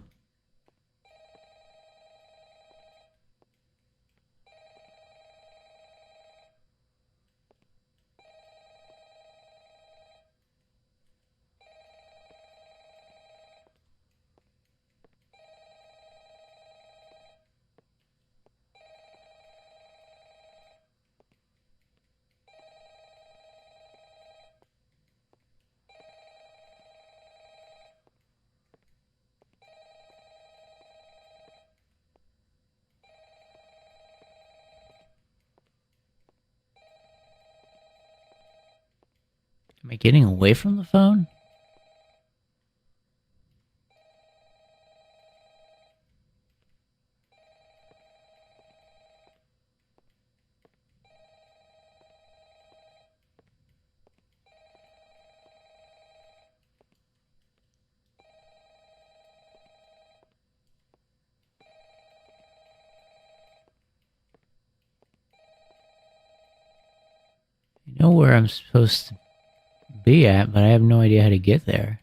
Am I getting away from the phone? I know where I'm supposed to be at, but I have no idea how to get there.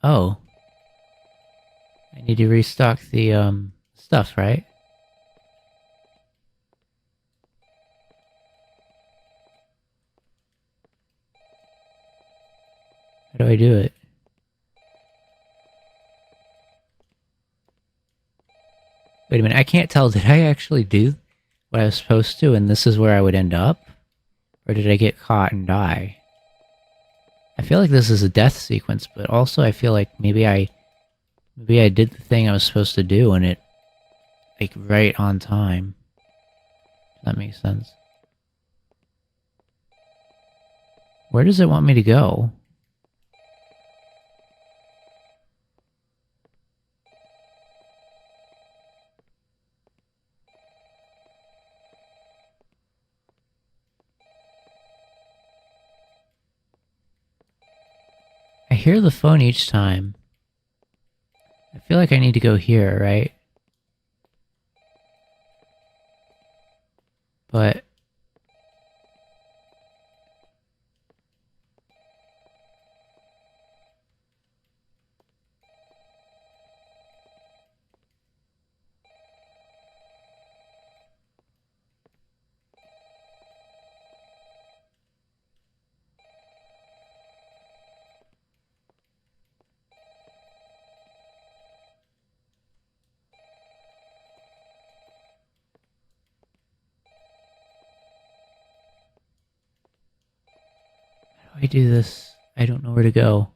Oh. I need to restock the, stuff, right? How do I do it? Wait a minute, I can't tell. Did I actually do what I was supposed to, and this is where I would end up? Or did I get caught and die? I feel like this is a death sequence, but also I feel like maybe I did the thing I was supposed to do and it, like, right on time. If that makes sense. Where does it want me to go? I hear the phone each time. I feel like I need to go here, right? But... how do I do this? I don't know where to go.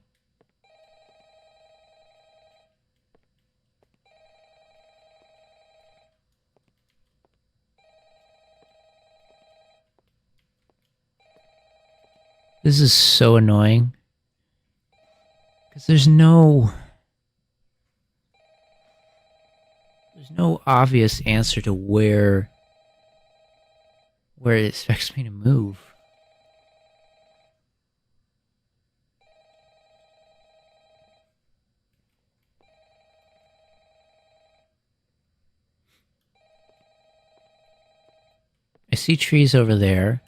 This is so annoying. Because there's no obvious answer to where it expects me to move. I see trees over there.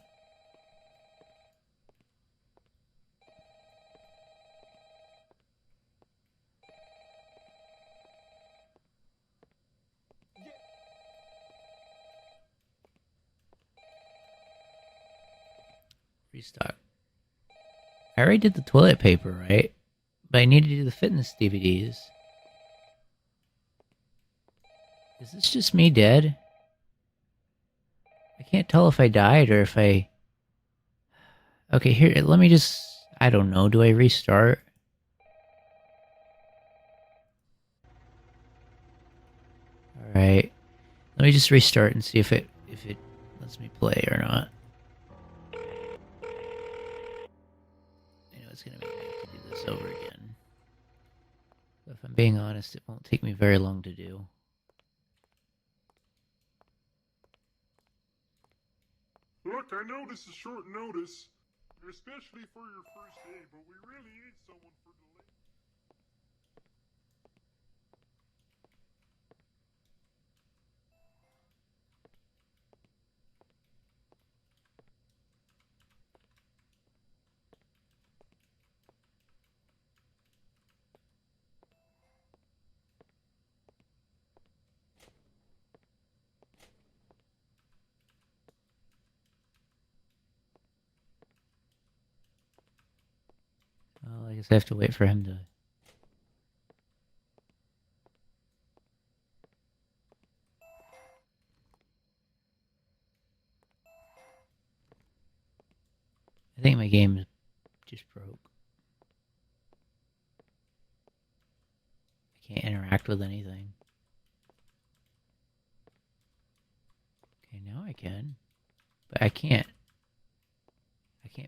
Restock. I already did the toilet paper, right? But I need to do the fitness DVDs. Is this just me dead? I can't tell if I died or if I... Okay, here, let me just... I don't know, do I restart? Alright. Let me just restart and see if it lets me play or not. I know it's gonna make me have to do this over again. But if I'm being honest, it won't take me very long to do. Look, I know this is short notice, especially for your first day, but we really need someone for the late. Well, I guess I have to wait for him to... I think my game just broke. I can't interact with anything. Okay, now I can. But I can't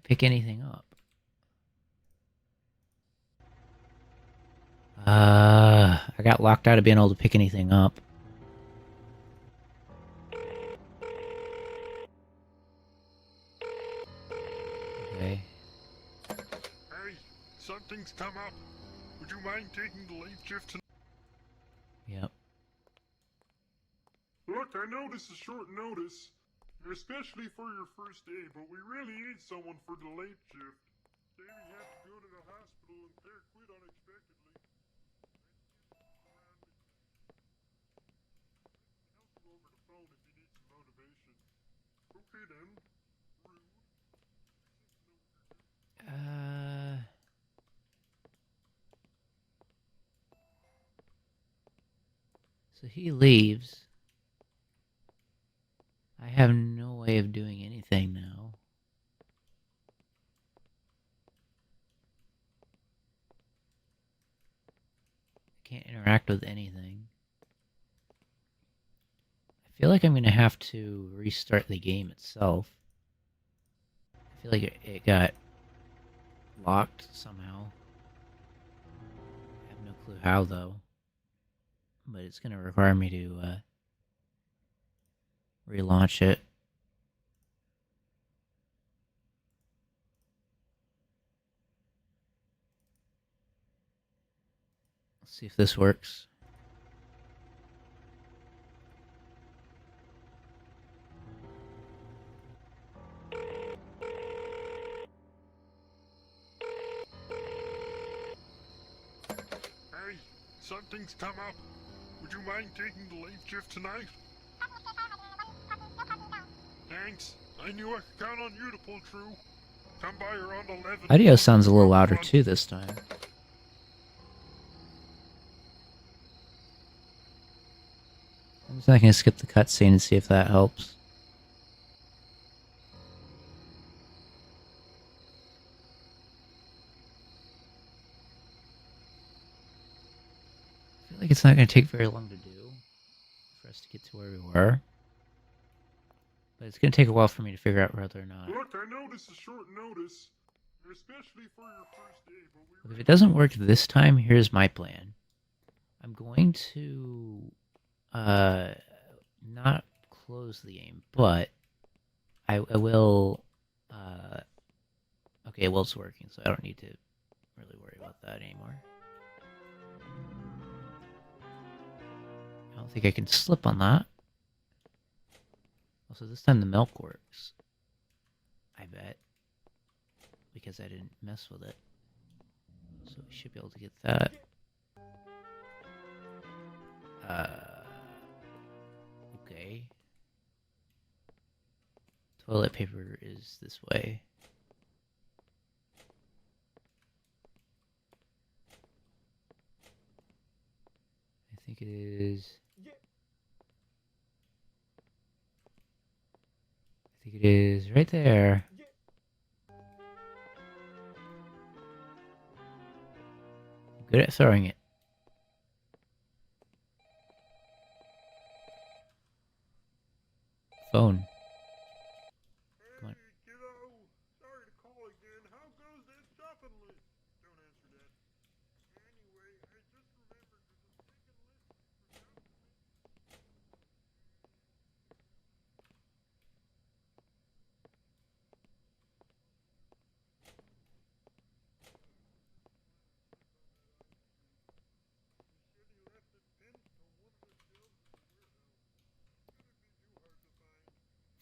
pick anything up. I got locked out of being able to pick anything up. Okay. Hey, something's come up. Would you mind taking the late shift tonight? Yep. Look, I know this is short notice, especially for your first day, but we really need someone for the late shift. Davey had to go to the hospital and Claire quit unexpectedly. Help you over the phone if you need some motivation. Okay then. Rude. So he leaves. I have no way of doing anything now. I can't interact with anything. I feel like I'm gonna have to restart the game itself. I feel like it got locked somehow. I have no clue how though. But it's gonna require me to relaunch it. Let's see if this works. Hey, something's come up. Would you mind taking the late shift tonight? Thanks. I knew I could count on you to pull through. Come by around 11. Audio sounds a little louder too this time. I'm just not gonna skip the cutscene and see if that helps. I feel like it's not gonna take very long to do for us to get to where we were. But it's gonna take a while for me to figure out whether or not. Look, I know this is short notice, especially for your first day, but we If it doesn't work this time, here's my plan. I'm going to not close the game, but I will okay, well it's working, so I don't need to really worry about that anymore. I don't think I can slip on that. Also, this time the milk works. I bet. Because I didn't mess with it. So we should be able to get that. Okay. Toilet paper is this way. I think it is. I think it is right there. I'm good at throwing it. Phone. Come on. Hey, kiddo. Sorry to call again. How goes that shopping list? Don't answer that. Anyway, I just remembered there's a second list you forgot to mention. He said he left it pinned to one of the shelves in the warehouse. Shouldn't be too hard to find.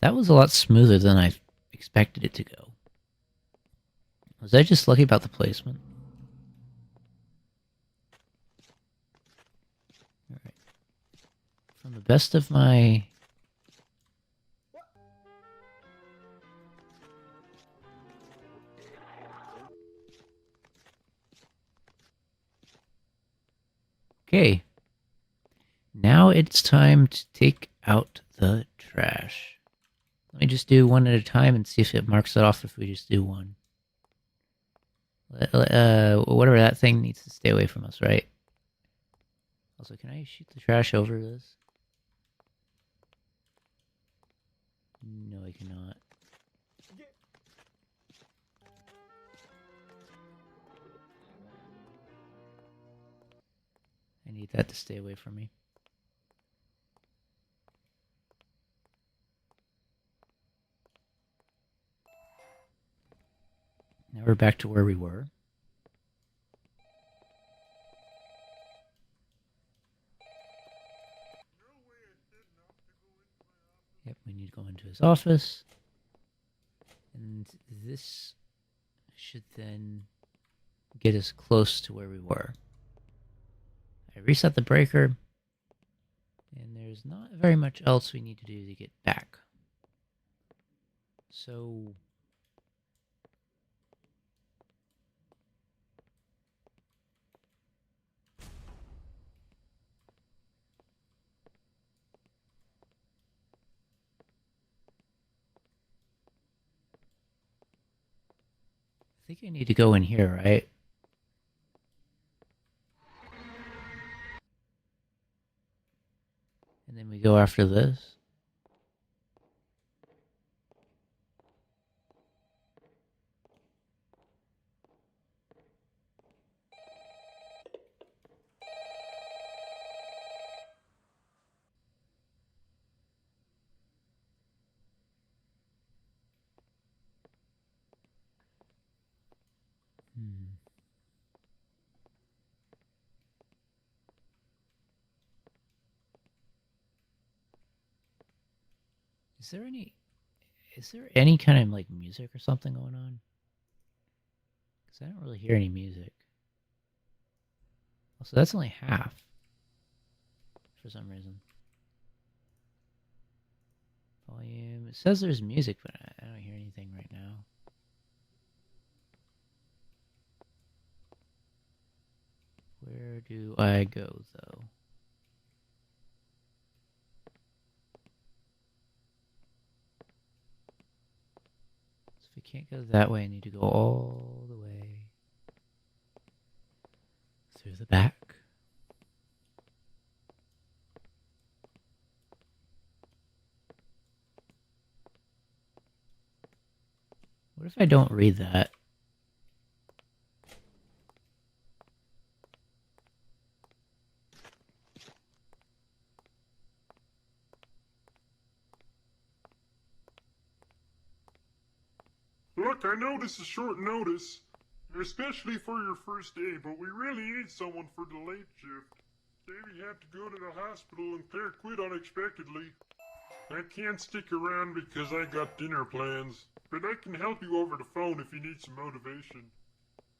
That was a lot smoother than I expected it to go. Was I just lucky about the placement? Alright. From the best of my... Okay. Now it's time to take out the trash. Let me just do one at a time and see if it marks it off if we just do one. Whatever that thing needs to stay away from us, right? Also, can I shoot the trash over this? No, I cannot. I need that to stay away from me. Now we're back to where we were. Yep, we need to go into his office. And this should then get us close to where we were. I reset the breaker, and there's not very much else we need to do to get back. So I think I need to go in here, right? And then we go after this. Is there any kind of like music or something going on? Because I don't really hear any music. Also, that's only half. For some reason. Volume. It says there's music, but I don't hear anything right now. Where do I go, though? So if we can't go that way, I need to go all the way through the back. What if I don't read that? Look, I know this is short notice, especially for your first day, but we really need someone for the late shift. Davey had to go to the hospital and Claire quit unexpectedly. I can't stick around because I got dinner plans, but I can help you over the phone if you need some motivation.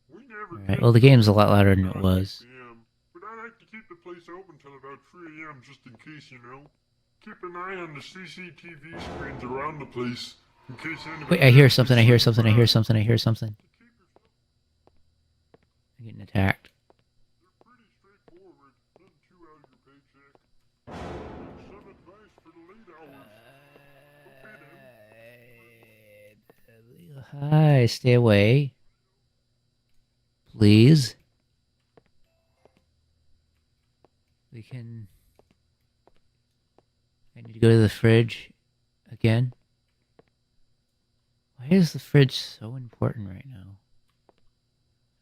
We never Alright, well the game's a lot louder than it was. 6 p.m., but I like to keep the place open till about 3 a.m. just in case, you know. Keep an eye on the CCTV screens around the place in case anybody... Wait, I hear something, I hear something, I hear something, I hear something. I'm getting attacked. They're pretty straightforward, nothing too out of your paycheck. Some advice for the late hours. Okay, then. Hi, stay away. Please. We can... I need to go to the fridge again. Why is the fridge so important right now?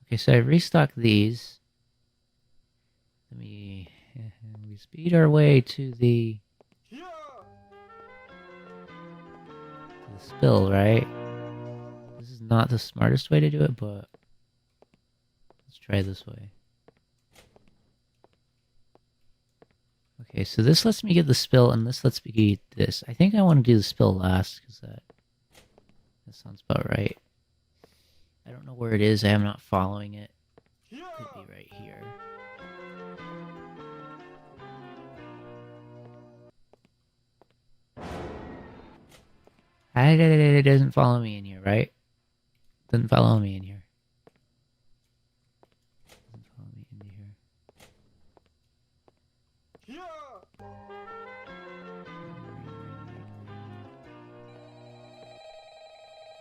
Okay, so I restocked these. We speed our way to the spill, right? This is not the smartest way to do it, but let's try this way. Okay, so this lets me get the spill, and this lets me get this. I think I want to do the spill last, because that sounds about right. I don't know where it is. I am not following it. It could be right here. It doesn't follow me in here, right? Doesn't follow me in here. Doesn't follow me into here.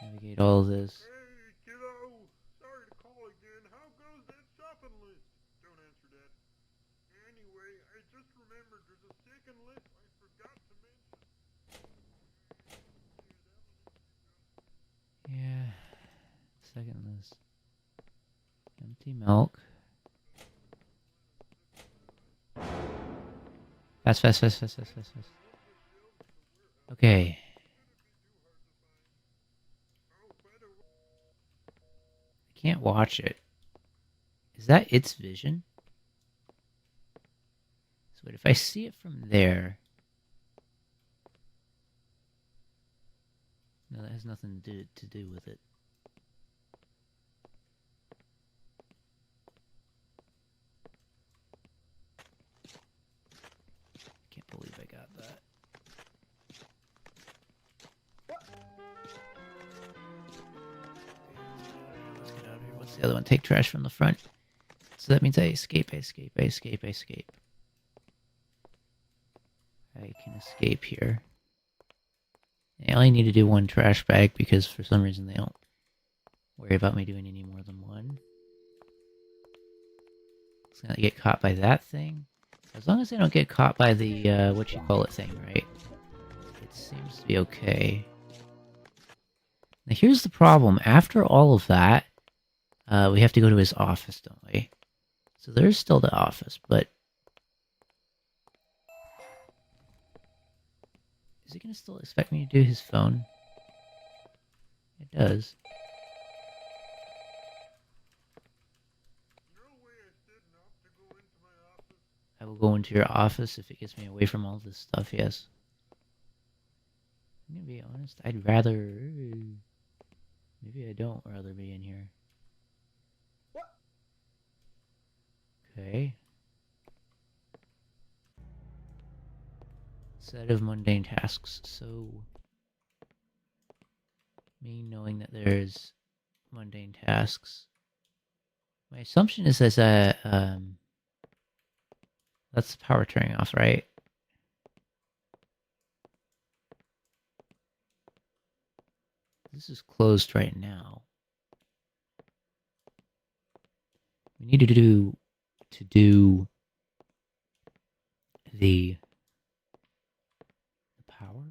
Navigate all this. Hey, kiddo! Sorry to call again. How goes that shopping list? Don't answer that. Anyway, I just remembered there's a second list I forgot to mention. Yeah. Second list. Empty milk. Fast. Okay. I can't watch it. Is that its vision? So wait, if I see it from there... No, that has nothing to do with it. Can't believe I got that. Let's get out of here. What's the other one? Take trash from the front. So that means I escape, I escape, I escape, I escape. I can escape here. I only need to do one trash bag because for some reason they don't worry about me doing any more than one. It's gonna get caught by that thing. As long as I don't get caught by the, what you call it thing, right? It seems to be okay. Now here's the problem. After all of that, we have to go to his office, don't we? So there's still the office, but... Is he gonna still expect me to do his phone? It does. No way I said not to go into my office. I will go into your office if it gets me away from all this stuff, yes. I'm gonna be honest, I'd rather... Maybe I don't rather be in here. What? Okay. Set of mundane tasks, so... Me knowing that there's mundane tasks. My assumption is that's the power turning off, right? This is closed right now. We need to do the power.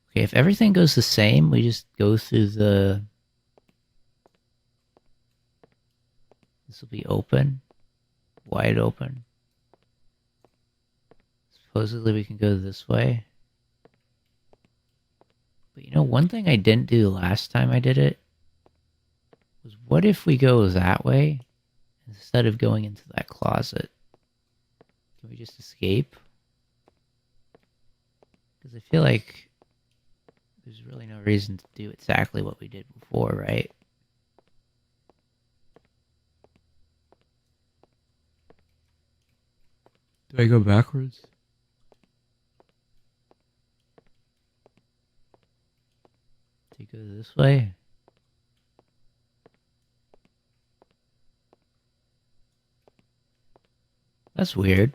Okay, if everything goes the same, we just go through the... This will be open. Wide open. Supposedly we can go this way. But you know, one thing I didn't do last time I did it was what if we go that way instead of going into that closet? Can we just escape? Because I feel like there's really no reason to do exactly what we did before, right? Do I go backwards? Do you go this way? That's weird.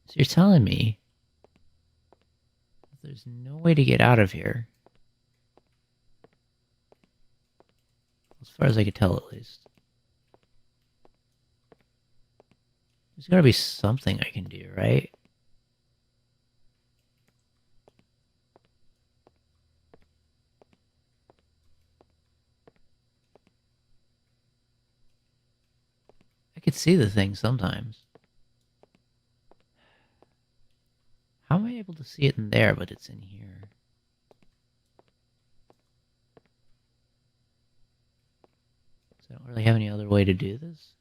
So you're telling me there's no way to get out of here? As far as I could tell, at least. There's gotta be something I can do, right? I could see the thing sometimes. How am I able to see it in there, but it's in here? So I don't really have any other way to do this?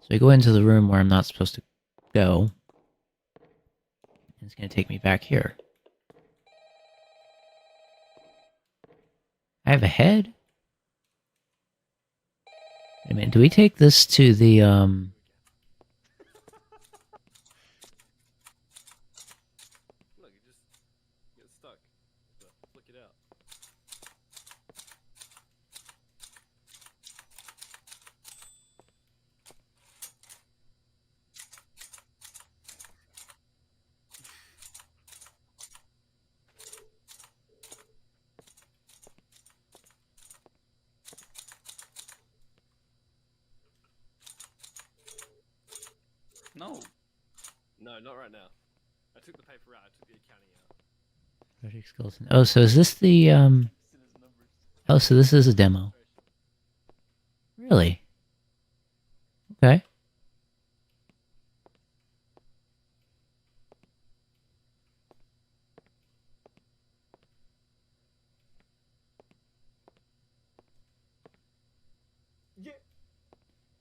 So I go into the room where I'm not supposed to go. And it's going to take me back here. I have a head? Wait a minute, do we take this to the, Look, you just get stuck. So, flick it out. No. No, not right now. I took the paper out. I took the accounting out. Project Skeleton. Oh, so is this the, Oh, so this is a demo. Really? Okay.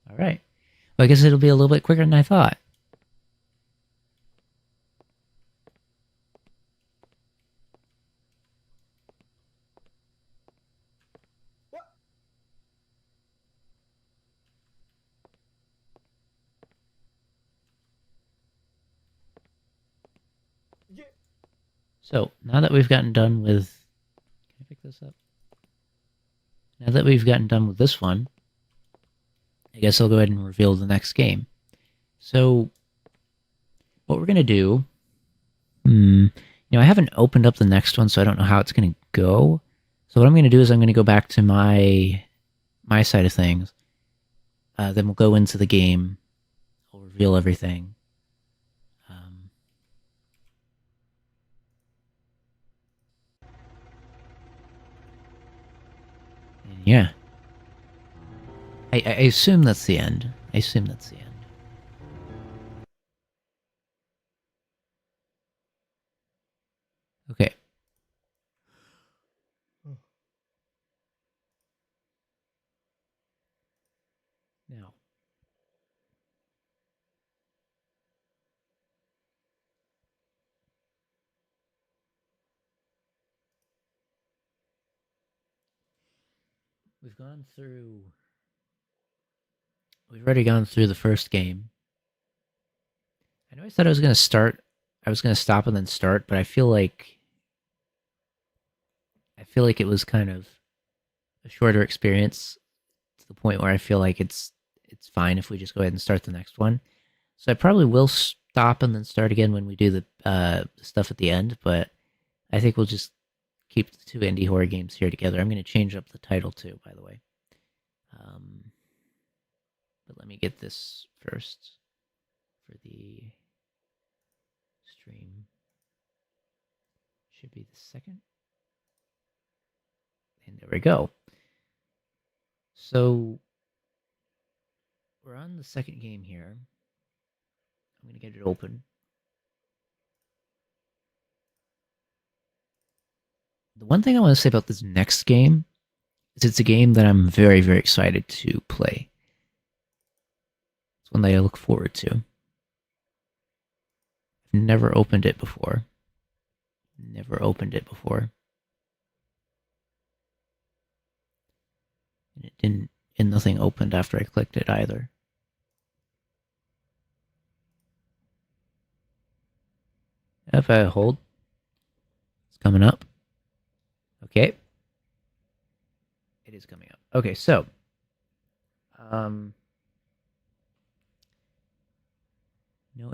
All right. Well, I guess it'll be a little bit quicker than I thought. So, now that we've gotten done with... Can I pick this up? Now that we've gotten done with this one, I guess I'll go ahead and reveal the next game. So, what we're going to do... I haven't opened up the next one, so I don't know how it's going to go. So what I'm going to do is I'm going to go back to my side of things. Then we'll go into the game. I'll reveal everything. And yeah. I assume that's the end. I assume that's the end. Okay. Now. We've already gone through the first game. I know I said I was going to stop and then start, but I feel like it was kind of a shorter experience to the point where I feel like it's fine if we just go ahead and start the next one. So I probably will stop and then start again when we do the stuff at the end, but I think we'll just keep the two indie horror games here together. I'm going to change up the title too, by the way. But let me get this first for the stream. Should be the second. And there we go. So we're on the second game here. I'm going to get it open. The one thing I want to say about this next game is it's a game that I'm very, very excited to play. It's one that I look forward to. I've never opened it before. And nothing opened after I clicked it either. If I hold, it's coming up. Okay. It is coming up. Okay, so no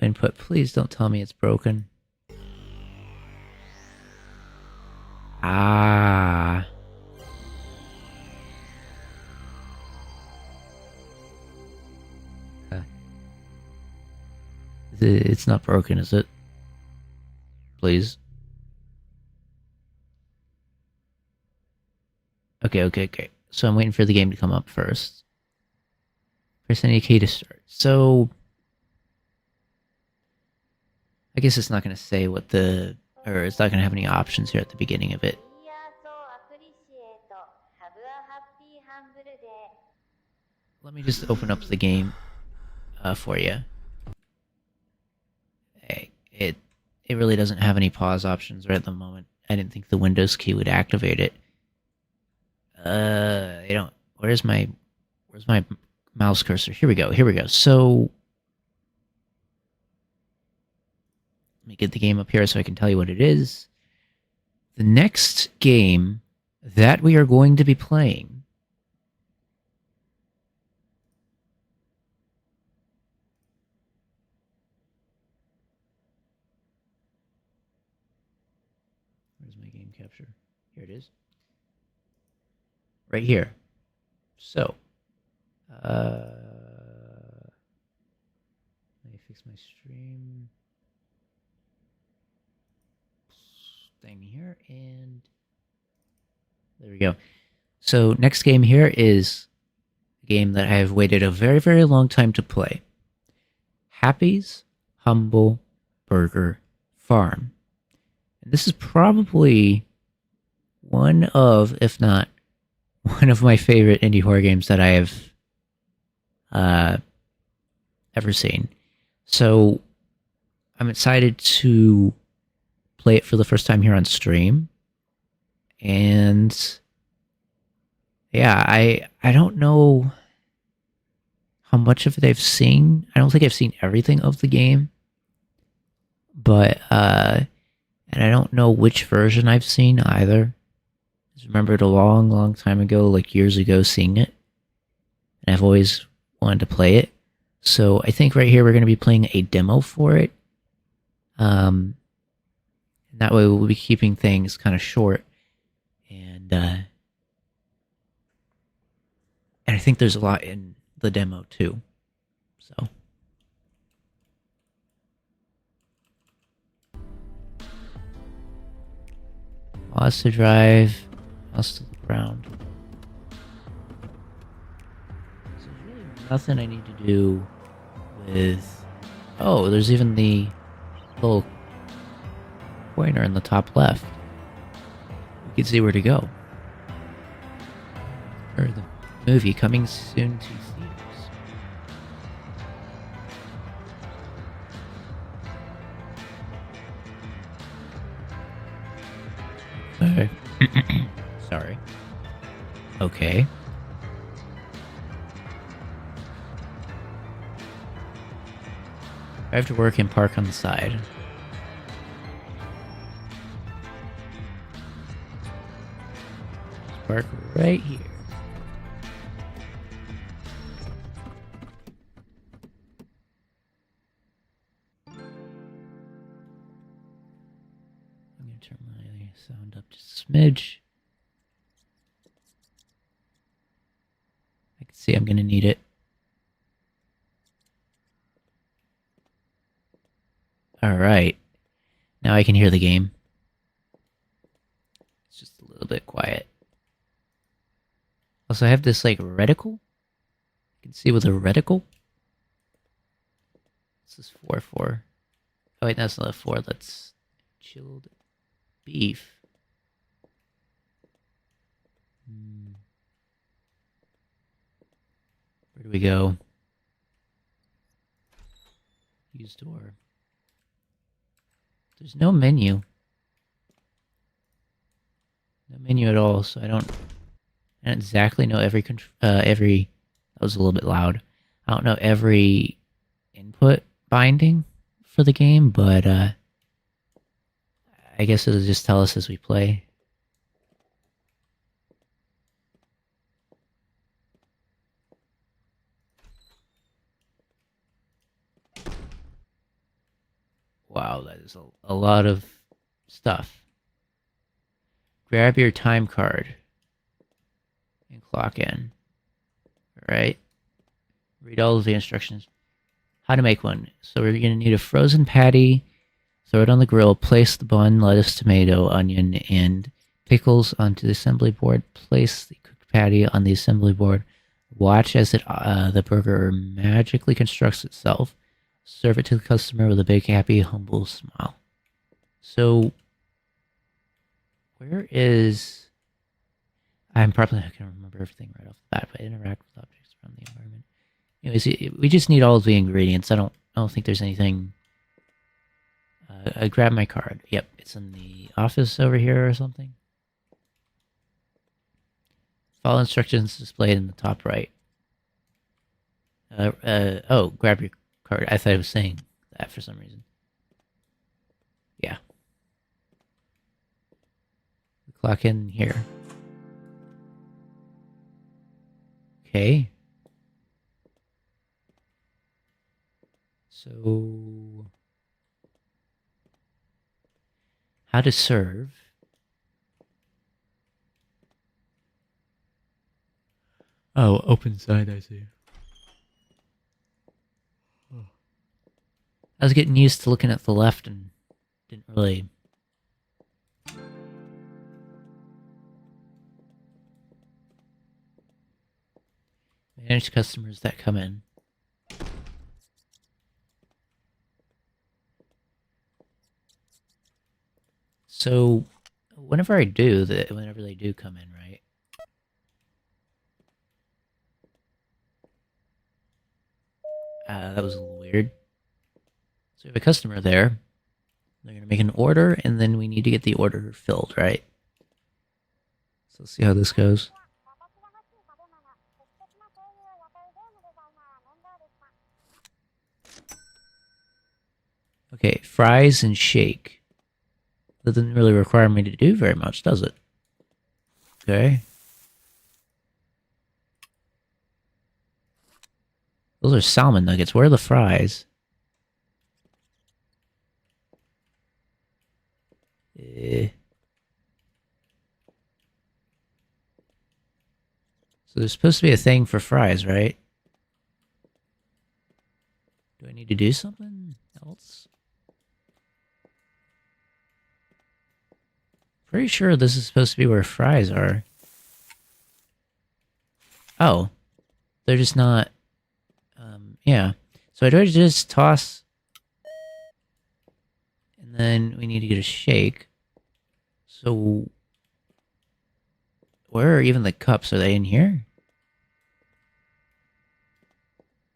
input. Please don't tell me it's broken. Ah. It's not broken, is it? Please. Okay. So I'm waiting for the game to come up first. Press any key to start. So I guess it's not going to say it's not going to have any options here at the beginning of it. Let me just open up the game for you. It really doesn't have any pause options right at the moment. I didn't think the Windows key would activate it. I don't. Where's my mouse cursor? Here we go. So let me get the game up here so I can tell you what it is. The next game that we are going to be playing capture. Here it is. Right here. So, let me fix my stream thing here, and there we go. So, next game here is a game that I have waited a very, very long time to play. Happy's Humble Burger Farm. And this is probably one of, if not one of my favorite indie horror games that I have ever seen. So I'm excited to play it for the first time here on stream. And yeah, I don't know how much of it I've seen. I don't think I've seen everything of the game. But and I don't know which version I've seen either. I just remembered a long, long time ago, like years ago, seeing it. And I've always wanted to play it. So I think right here we're going to be playing a demo for it. And that way we'll be keeping things kind of short. And I think there's a lot in the demo too. So mouse to drive, mouse to look around. So there's really nothing I need to do with... Oh, there's even the little pointer in the top left. You can see where to go. Or the movie coming soon to theaters. Okay. Sorry. Okay. I have to work and park on the side. Park right here. I'm gonna turn my sound up just a smidge. I can see I'm gonna need it. Alright. Now I can hear the game. It's just a little bit quiet. Also, I have this, like, reticle. You can see with a reticle. This is 4-4. Oh, wait, that's not a 4. That's chilled beef. Where do we go? Use door. There's no menu. No menu at all, so I don't exactly know every that was a little bit loud. I don't know every input binding for the game, but I guess it'll just tell us as we play. Wow, that is a lot of stuff. Grab your time card and clock in. Alright. Read all of the instructions. How to make one. So we're going to need a frozen patty. Throw it on the grill. Place the bun, lettuce, tomato, onion, and pickles onto the assembly board. Place the cooked patty on the assembly board. Watch as the burger magically constructs itself. Serve it to the customer with a big, happy, humble smile. So, where is... I'm probably not going to remember everything right off the bat, but interact with objects from the environment. Anyways, we just need all of the ingredients. I don't think there's anything... I grabbed my card. Yep, it's in the office over here or something. Follow instructions displayed in the top right. Oh, grab your card. I thought I was saying that for some reason. Yeah. We clock in here. Okay. So... how to serve. Oh, open side, I see. I was getting used to looking at the left and didn't really... manage customers that come in. So, whenever they do come in, right? That was a little weird. So we have a customer there. They're going to make an order, and then we need to get the order filled, right? So let's see how this goes. Okay, fries and shake. That doesn't really require me to do very much, does it? Okay. Those are salmon nuggets. Where are the fries? So there's supposed to be a thing for fries, right? Do I need to do something else? Pretty sure this is supposed to be where fries are. Oh. They're just not... yeah. So do I just toss... And then we need to get a shake. So... Where are even the cups? Are they in here?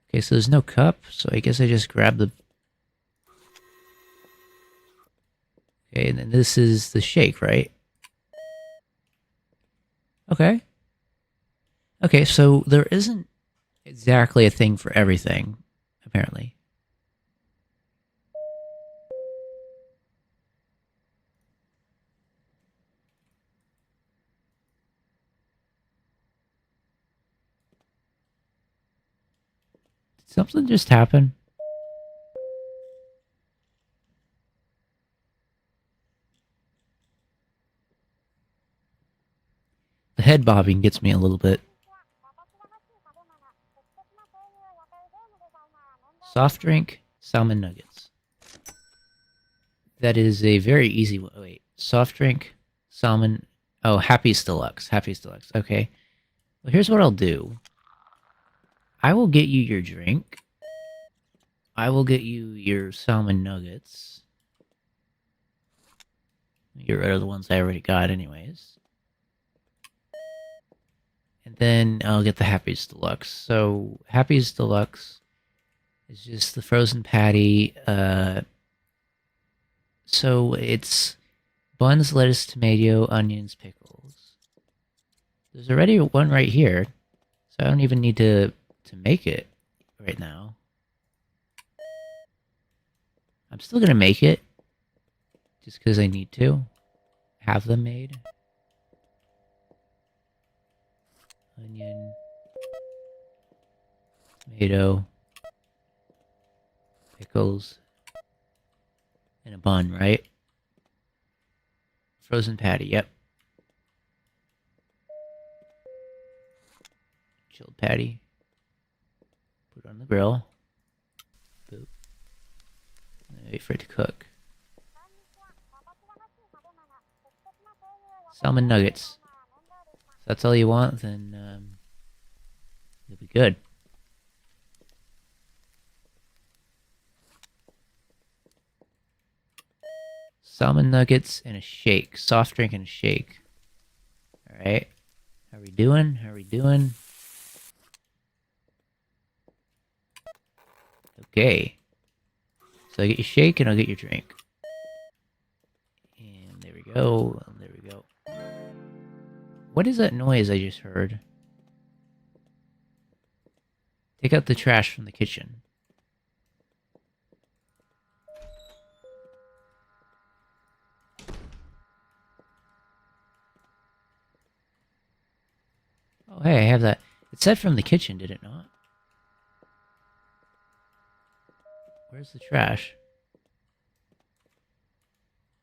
Okay, so there's no cup, so I guess I just grab the... Okay, and then this is the shake, right? Okay. Okay, so there isn't exactly a thing for everything, apparently. Did something just happen? The head bobbing gets me a little bit. Soft drink, salmon nuggets. That is a very easy one. Wait, soft drink, salmon... Oh, Happy's Deluxe. Happy's Deluxe. Okay. Well, here's what I'll do. I will get you your drink. I will get you your salmon nuggets. Get rid of the ones I already got anyways. And then I'll get the Happy's Deluxe. So, Happy's Deluxe is just the frozen patty. So it's buns, lettuce, tomato, onions, pickles. There's already one right here. So I don't even need to make it right now. I'm still gonna make it. Just because I need to. Have them made. Onion. Tomato. Pickles. And a bun, right? Frozen patty, yep. Chilled patty. Put it on the grill. Boop. And then wait for it to cook. Salmon nuggets. If that's all you want, then you'll be good. Salmon nuggets and a shake. Soft drink and a shake. Alright. How are we doing? How are we doing? Okay. So I get your shake and I'll get your drink. And there we go. And there we go. What is that noise I just heard? Take out the trash from the kitchen. Oh, hey, I have that. It said from the kitchen, did it not? Where's the trash?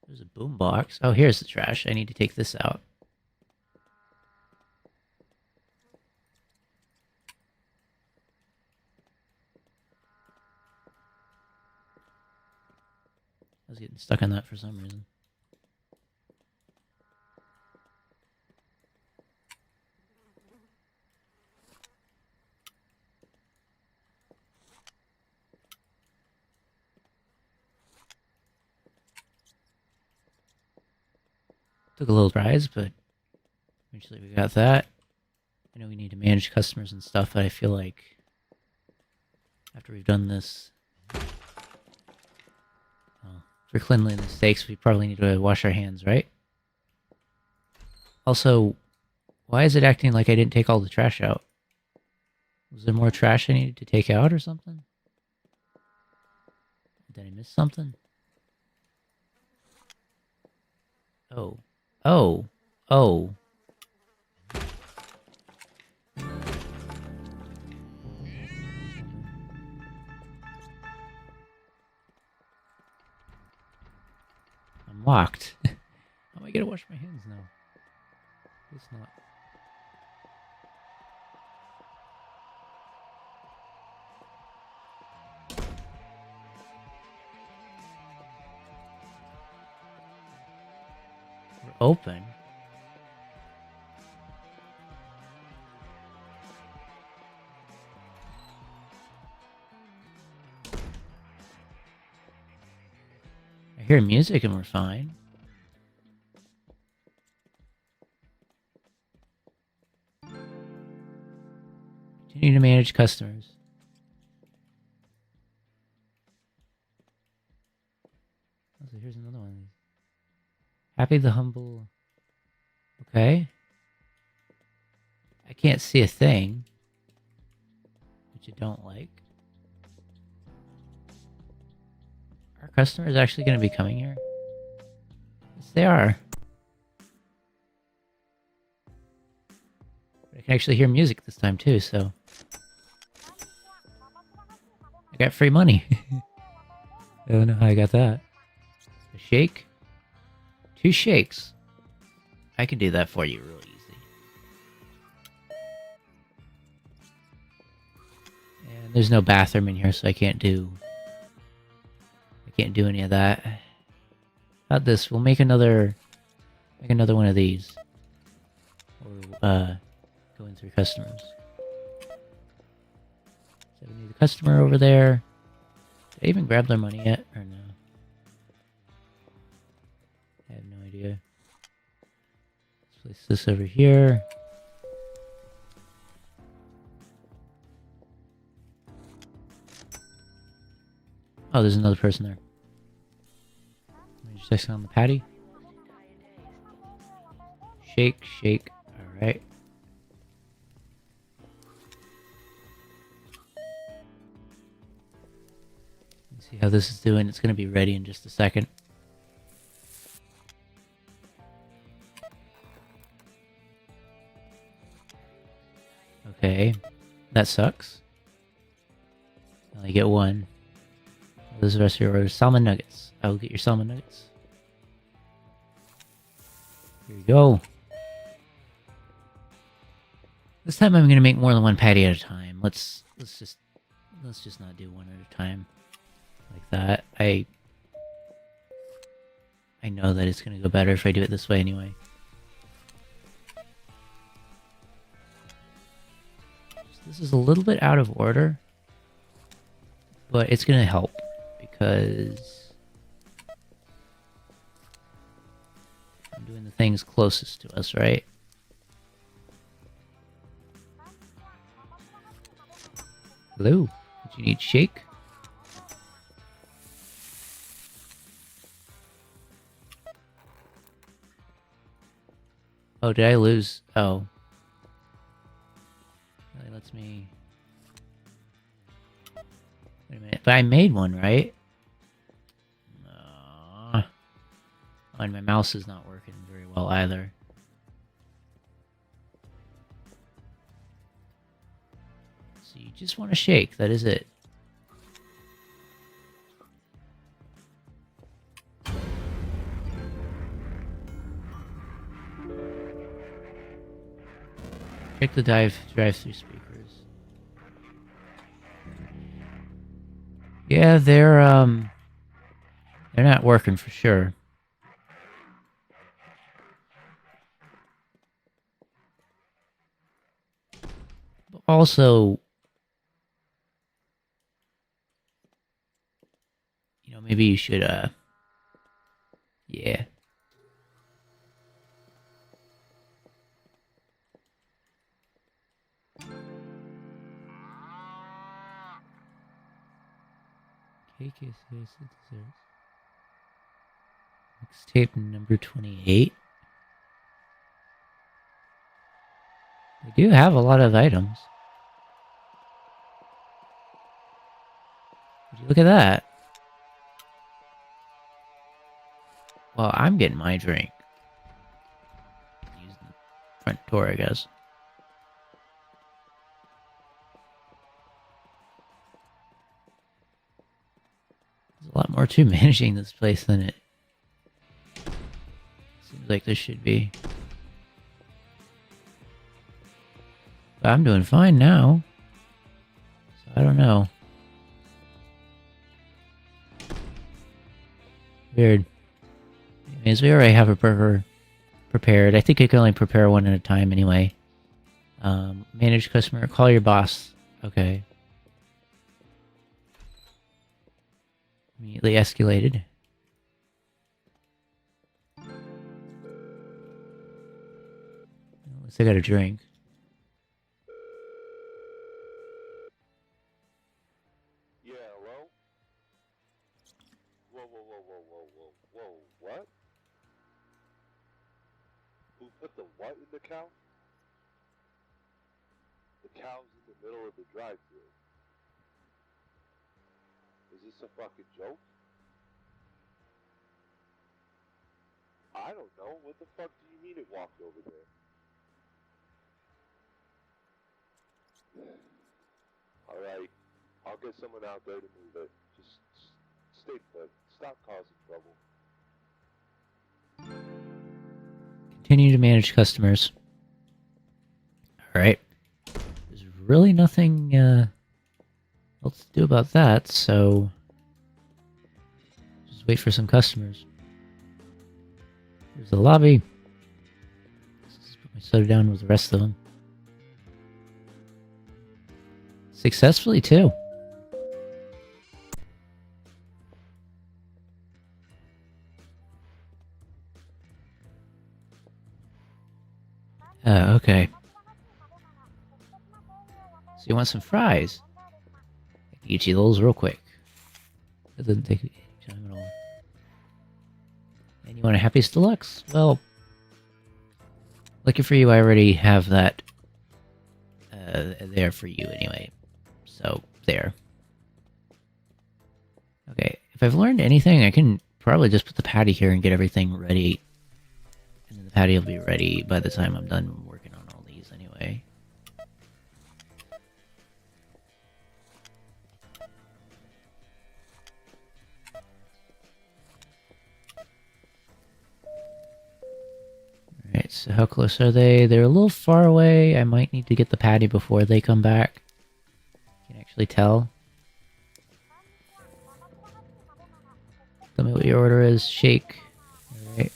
There's a boombox. Oh, here's the trash. I need to take this out. I was getting stuck on that for some reason. Took a little rise, but eventually we got that. I know we need to manage customers and stuff, but I feel like After we've done this. Oh, for cleanliness sakes, we probably need to wash our hands, right? Also, why is it acting like I didn't take all the trash out? Was there more trash I needed to take out or something? Did I miss something? Oh. Oh. Oh. I'm locked. How am I gonna wash my hands now? It's not. We're open. I hear music and we're fine. Continue to manage customers. So here's another one. Happy the humble. Okay. I can't see a thing, which I don't like. Are customers actually going to be coming here? Yes, they are. But I can actually hear music this time too, so I got free money. I don't know how I got that. A shake? 2 shakes. I can do that for you real easy. And there's no bathroom in here, so I can't do any of that. How about this? We'll make another one of these. Or going through customers. So we need a customer over there. Did I even grab their money yet or no? I have no idea. Let's place this over here. Oh, there's another person there. Let me just on the patty. Shake, shake. Alright. See how this is doing. It's going to be ready in just a second. Okay. That sucks. I only get one. Those are the rest of your orders. Salmon nuggets. I will get your salmon nuggets. Here you go. This time I'm gonna make more than one patty at a time. Let's just not do one at a time. Like that. I know that it's gonna go better if I do it this way anyway. This is a little bit out of order, but it's gonna help because I'm doing the things closest to us, right? Hello, what you need? Shake? Oh, did I lose? Oh. Really lets me... Wait a minute, but I made one, right? Oh, and my mouse is not working very well either. So you just want to shake, that is it. Check the drive-through speakers. Yeah, they're not working for sure. But also, you know, maybe you should yeah. Mixtape number 28. They do have a lot of items. Would you look at that? Well, I'm getting my drink. Using the front door, I guess. There's a lot more to managing this place than it seems like there should be. But I'm doing fine now. So I don't know. Weird. Anyways, we already have a burger prepared. I think I can only prepare one at a time anyway. Manage customer. Call your boss. Okay. Immediately escalated. At least I got a drink. Yeah, hello? Whoa, what? Who put the what in the cow? The cow's in the middle of the drive-thru. Is this a fucking joke? I don't know. What the fuck do you mean it walked over there? Alright, I'll get someone out there to move it. Just stay put. Stop causing trouble. Continue to manage customers. Alright. There's really nothing else to do about that, so just wait for some customers. There's the lobby. Just put my soda down with the rest of them. Successfully, too. Okay. So you want some fries? I can get you those real quick. It doesn't take any time at all. And you want a Happy's Deluxe? Well, lucky for you, I already have that there for you anyway. So, there. Okay, if I've learned anything, I can probably just put the patty here and get everything ready. And then the patty will be ready by the time I'm done working on all these anyway. Alright, so how close are they? They're a little far away. I might need to get the patty before they come back. I can actually tell. Tell me what your order is. Shake. Alright.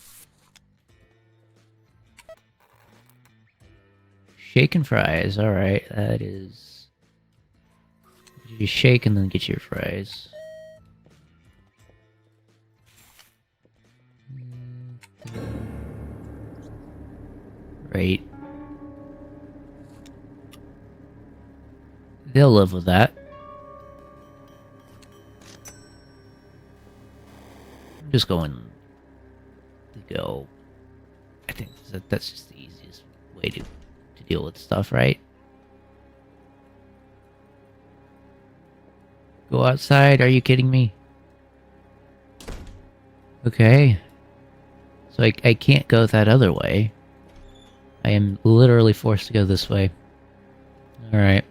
Shake and fries. Alright, that is... You shake and then get your fries. Right. They'll live with that. I'm just going to go. I think that's just the easiest way to deal with stuff, right? Go outside? Are you kidding me? Okay. So I can't go that other way. I am literally forced to go this way. Alright.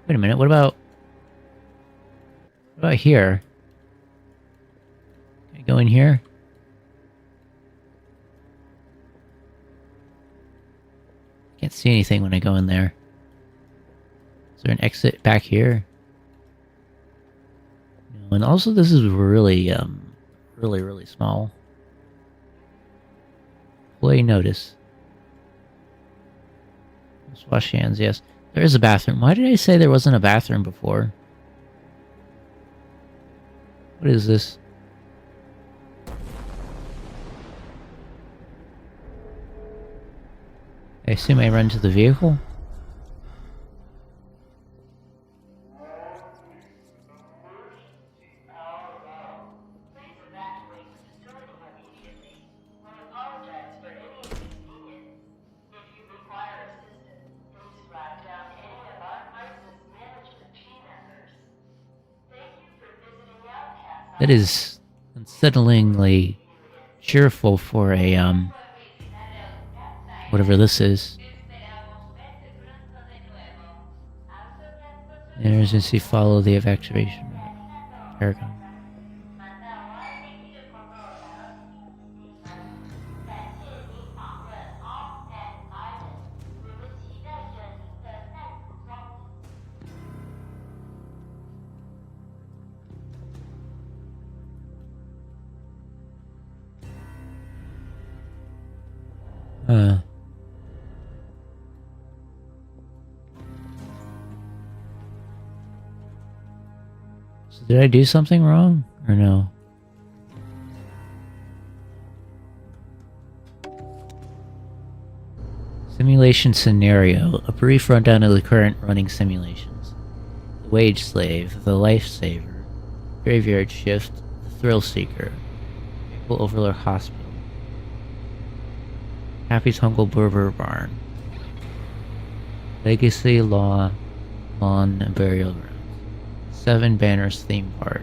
Wait a minute, what about here? Can I go in here? Can't see anything when I go in there. Is there an exit back here? No, and also this is really, really small. Employee notice. Let's wash hands, yes. There is a bathroom. Why did I say there wasn't a bathroom before? What is this? I assume I run to the vehicle? That is unsettlingly cheerful for a, whatever this is. Emergency follow the evacuation route. Paragon. So did I do something wrong or no? Simulation scenario. A brief rundown of the current running simulations. The Wage Slave, the Lifesaver, Graveyard Shift, the Thrill Seeker, Maple Overlord Hospital, Happy's Hungle Burger Barn, Legacy Law, Lawn and Burial Grounds, Seven Banners Theme Park.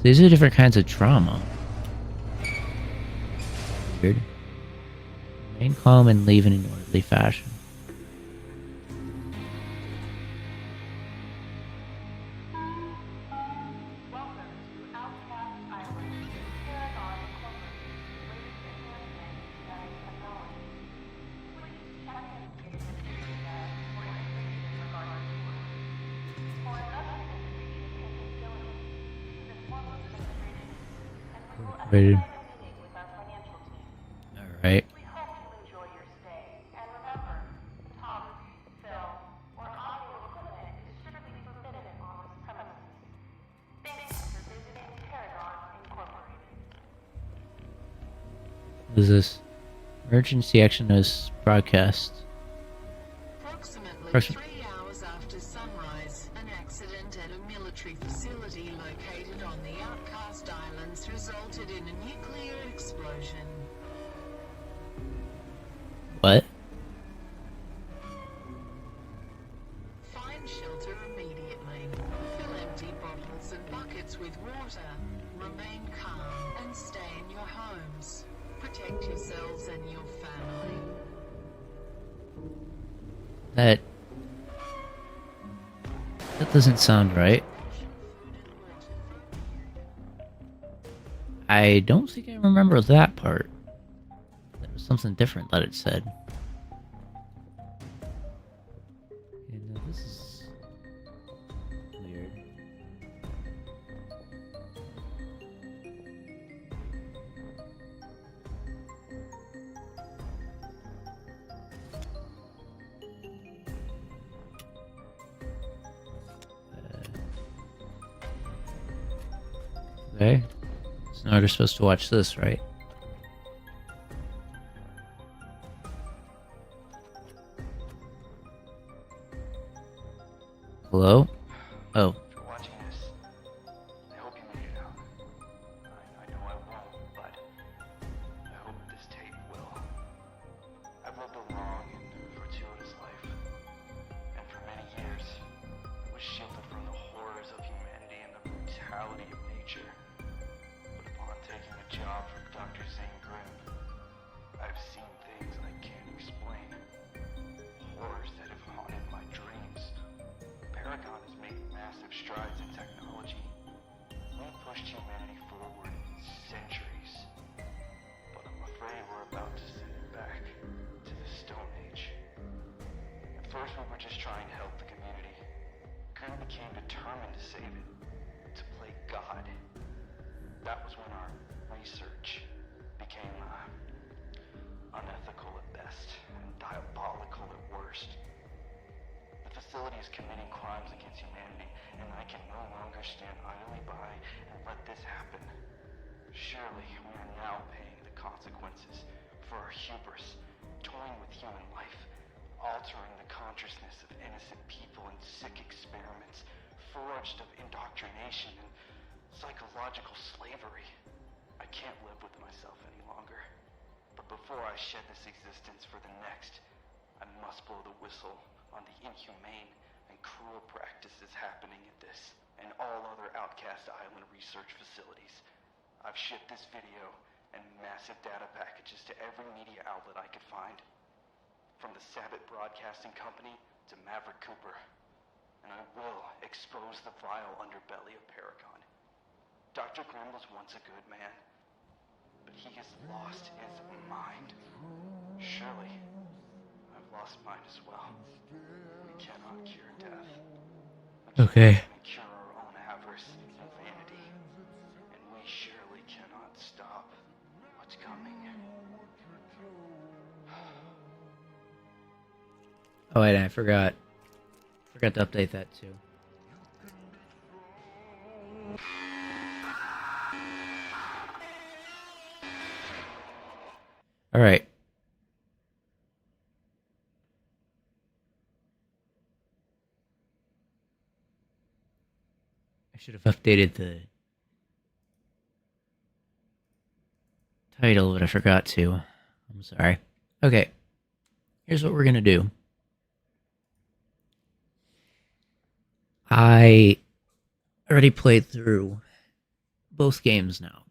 These are different kinds of drama. Weird. Remain calm and leave in an orderly fashion. Rated. Alright. What is this? Emergency action notice broadcast. Approximately 3 hours after sunrise, an accident at a military facility located on the Outcast Islands resulted in a nuclear explosion. What? Find shelter immediately. Fill empty bottles and buckets with water. Remain calm and stay in your homes. Protect yourselves and your family. That doesn't sound right. I don't think I remember that part. There was something different that it said. Yeah, no, this is weird. Okay. So now we're supposed to watch this, right? Hello? Oh. If you're watching this, I hope you made it out. I know I won't, but I hope this tape will. I've lived a long and fortuitous life, and for many years was shielded from the horrors of humanity and the brutality of nature. But upon taking a job from Dr. Zane Grimm, I've seen things I can't explain. Horrors that have haunted my dreams. Paragon has made massive strides in technology. We've pushed humanity forward centuries. But I'm afraid we're about to send it back to the Stone Age. At first we were just trying to help the community. Grimm became determined to save it. To play God. That was when our research became unethical at best and diabolical at worst. The facility is committing crimes against humanity, and I can no longer stand idly by and let this happen. Surely we are now paying the consequences for our hubris, toying with human life, altering the consciousness of innocent people in sick experiments, forged of indoctrination and psychological slavery. I can't live with myself any longer. But before I shed this existence for the next, I must blow the whistle on the inhumane and cruel practices happening at this and all other Outcast Island research facilities. I've shipped this video and massive data packages to every media outlet I could find, from the Sabbath Broadcasting Company to Maverick Cooper, and I will expose the vile underbelly of Paragon. Dr. Grimm was once a good man, but he has lost his mind. Surely, I've lost mine as well. We cannot cure death. Okay. We cure our own avarice and vanity, and we surely cannot stop what's coming. Oh, wait, I forgot. Forgot to update that too. All right. I should have updated the title, but I forgot to. I'm sorry. Okay. Here's what we're going to do. I already played through both games now.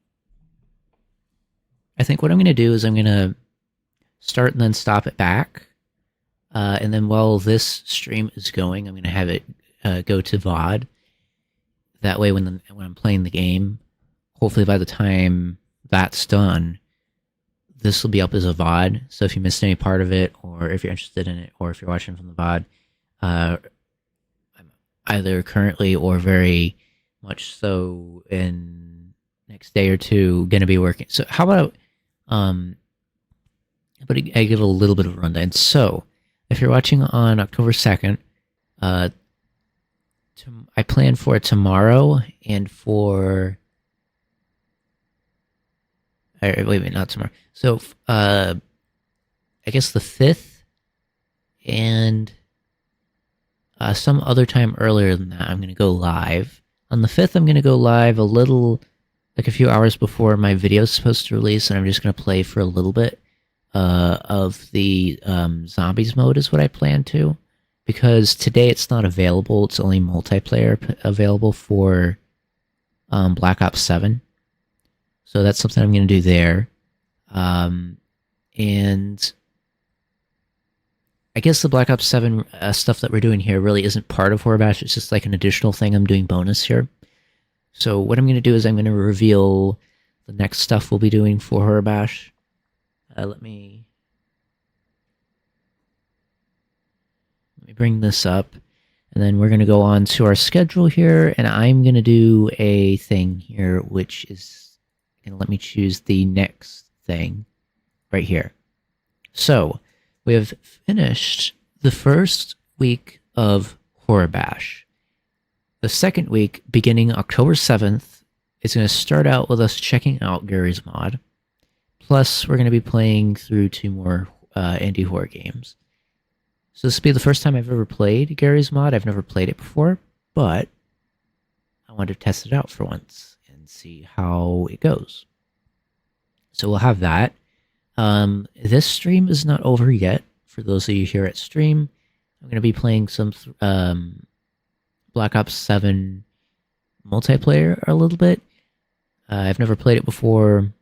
I think what I'm going to do is I'm going to start and then stop it back. And then while this stream is going, I'm going to have it go to VOD. That way when I'm playing the game, hopefully by the time that's done, this will be up as a VOD. So if you missed any part of it, or if you're interested in it, or if you're watching from the VOD, I'm either currently or very much so in next day or two going to be working. So how about but I give a little bit of a rundown. So if you're watching on October 2nd, I plan for tomorrow and for wait a minute, not tomorrow. So I guess the 5th and some other time earlier than that, I'm going to go live. On the 5th, I'm going to go live like a few hours before my video is supposed to release, and I'm just going to play for a little bit of the zombies mode is what I plan to. Because today it's not available, it's only multiplayer available for Black Ops 7. So that's something I'm going to do there. And I guess the Black Ops 7 stuff that we're doing here really isn't part of Horror Bash. It's just like an additional thing I'm doing bonus here. So what I'm going to do is I'm going to reveal the next stuff we'll be doing for Horror Bash. Let me bring this up. And then we're going to go on to our schedule here. And I'm going to do a thing here, which is going to let me choose the next thing right here. So we have finished the first week of Horror Bash. The second week, beginning October 7th, is going to start out with us checking out Garry's Mod. Plus, we're going to be playing through 2 more indie horror games. So this will be the first time I've ever played Garry's Mod. I've never played it before, but I wanted to test it out for once and see how it goes. So we'll have that. This stream is not over yet. For those of you here at stream, I'm going to be playing some Black Ops 7 multiplayer a little bit. I've never played it before.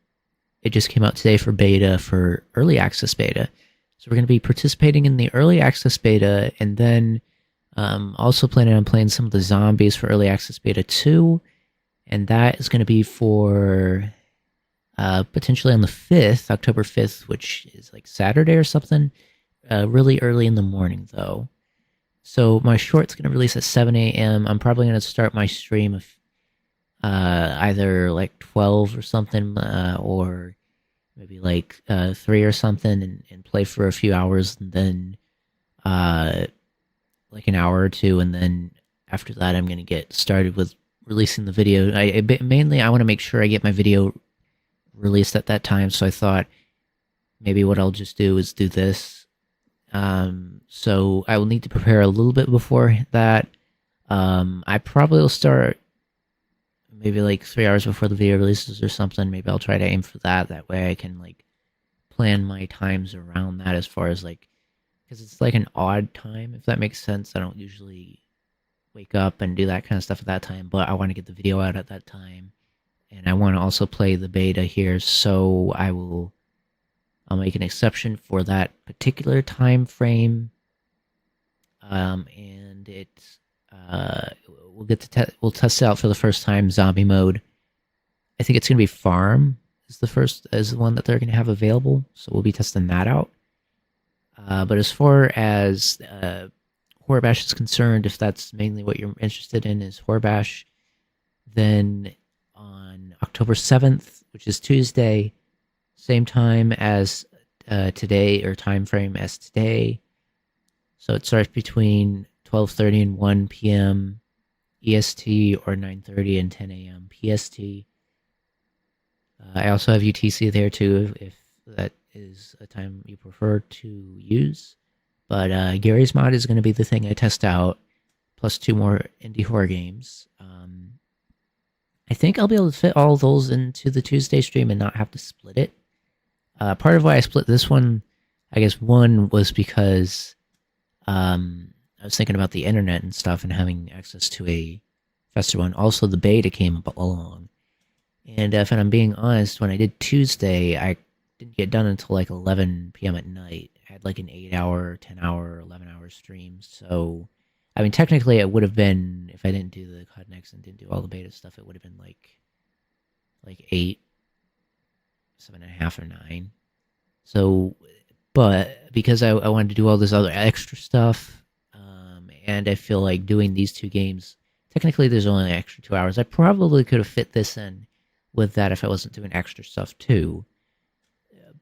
It just came out today for beta, for early access beta. So we're going to be participating in the early access beta, and then also planning on playing some of the zombies for early access beta 2. And that is going to be for potentially on the 5th, October 5th, which is like Saturday or something. Really early in the morning, though. So my short's going to release at 7 a.m. I'm probably going to start my stream either like 12 or something, or maybe like 3 or something, and play for a few hours, and then like an hour or two, and then after that I'm going to get started with releasing the video. Mainly I want to make sure I get my video released at that time, so I thought maybe what I'll just do is do this. So I will need to prepare a little bit before that. I probably will start maybe like 3 hours before the video releases or something. Maybe I'll try to aim for that. That way I can like plan my times around that as far as like, because it's like an odd time, if that makes sense. I don't usually wake up and do that kind of stuff at that time, but I want to get the video out at that time, and I want to also play the beta here, so I'll make an exception for that particular time frame, and we'll test it out for the first time. Zombie mode. I think it's gonna be farm is the one that they're gonna have available, so we'll be testing that out. But as far as Horror Bash is concerned, if that's mainly what you're interested in is Horror Bash, then on October 7th, which is Tuesday, same time as today, or time frame as today. So it starts between 12:30 and 1 p.m. EST, or 9:30 and 10 a.m. PST. I also have UTC there too, if that is a time you prefer to use. But Gary's Mod is going to be the thing I test out, plus 2 more indie horror games. I think I'll be able to fit all those into the Tuesday stream and not have to split it. Part of why I split this one, I guess one was because I was thinking about the internet and stuff and having access to a faster one. Also, the beta came along. And if I'm being honest, when I did Tuesday, I didn't get done until like 11 p.m. at night. I had like an 8-hour, 10-hour, 11-hour stream. So, I mean, technically it would have been, if I didn't do the COD Next and didn't do all the beta stuff, it would have been like 8, 7.5, or 9. So, but because I wanted to do all this other extra stuff, and I feel like doing these 2 games, technically there's only an extra 2 hours. I probably could have fit this in with that if I wasn't doing extra stuff too.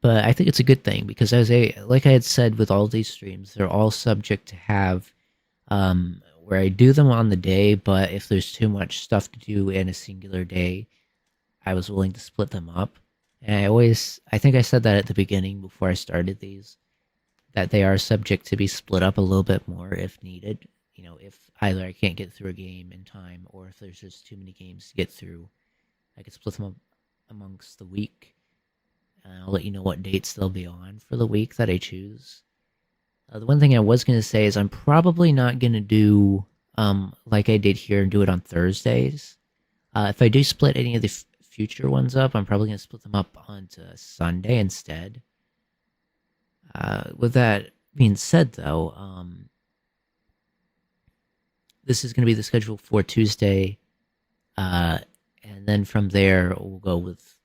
But I think it's a good thing, because like I had said with all these streams, they're all subject to have where I do them on the day, but if there's too much stuff to do in a singular day, I was willing to split them up. And I think I said that at the beginning before I started these, that they are subject to be split up a little bit more if needed. You know, if either I can't get through a game in time, or if there's just too many games to get through, I could split them up amongst the week. I'll let you know what dates they'll be on for the week that I choose. The one thing I was going to say is I'm probably not going to do like I did here and do it on Thursdays. If I do split any of the future ones up, I'm probably going to split them up onto Sunday instead. With that being said, though, this is going to be the schedule for Tuesday, and then from there we'll go with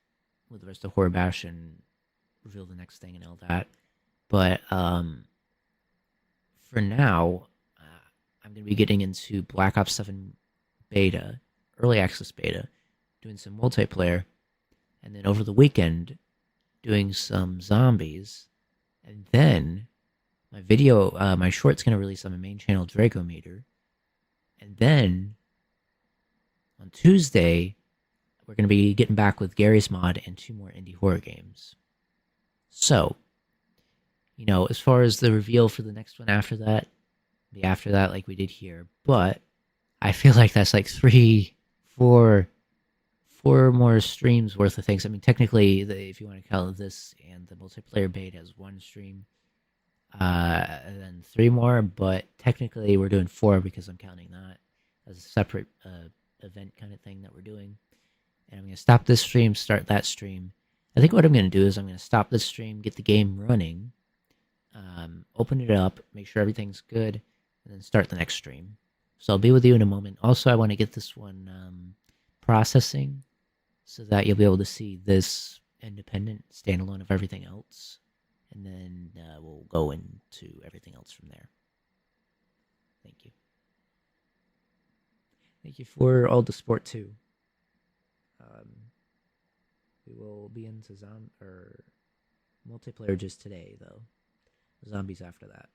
the rest of Horror Bash and reveal the next thing and all that. But for now, I'm going to be getting into Black Ops 7 beta, early access beta, doing some multiplayer, and then over the weekend doing some zombies, and then my short's going to release on my main channel, Dracometer, and then on Tuesday we're going to be getting back with Gary's Mod and 2 more indie horror games. So, you know, as far as the reveal for the next one after that, be after that like we did here, but I feel like that's like 4 more streams worth of things. I mean, technically, if you want to count this and the multiplayer beta as 1 stream, and then 3 more, but technically we're doing 4 because I'm counting that as a separate event kind of thing that we're doing. And I'm going to stop this stream, start that stream. I think what I'm going to do is I'm going to stop this stream, get the game running, open it up, make sure everything's good, and then start the next stream. So I'll be with you in a moment. Also, I want to get this one processing so that you'll be able to see this independent, standalone of everything else. And then we'll go into everything else from there. Thank you. Thank you for all the support, too. We will be into multiplayer just today, though. Zombies after that.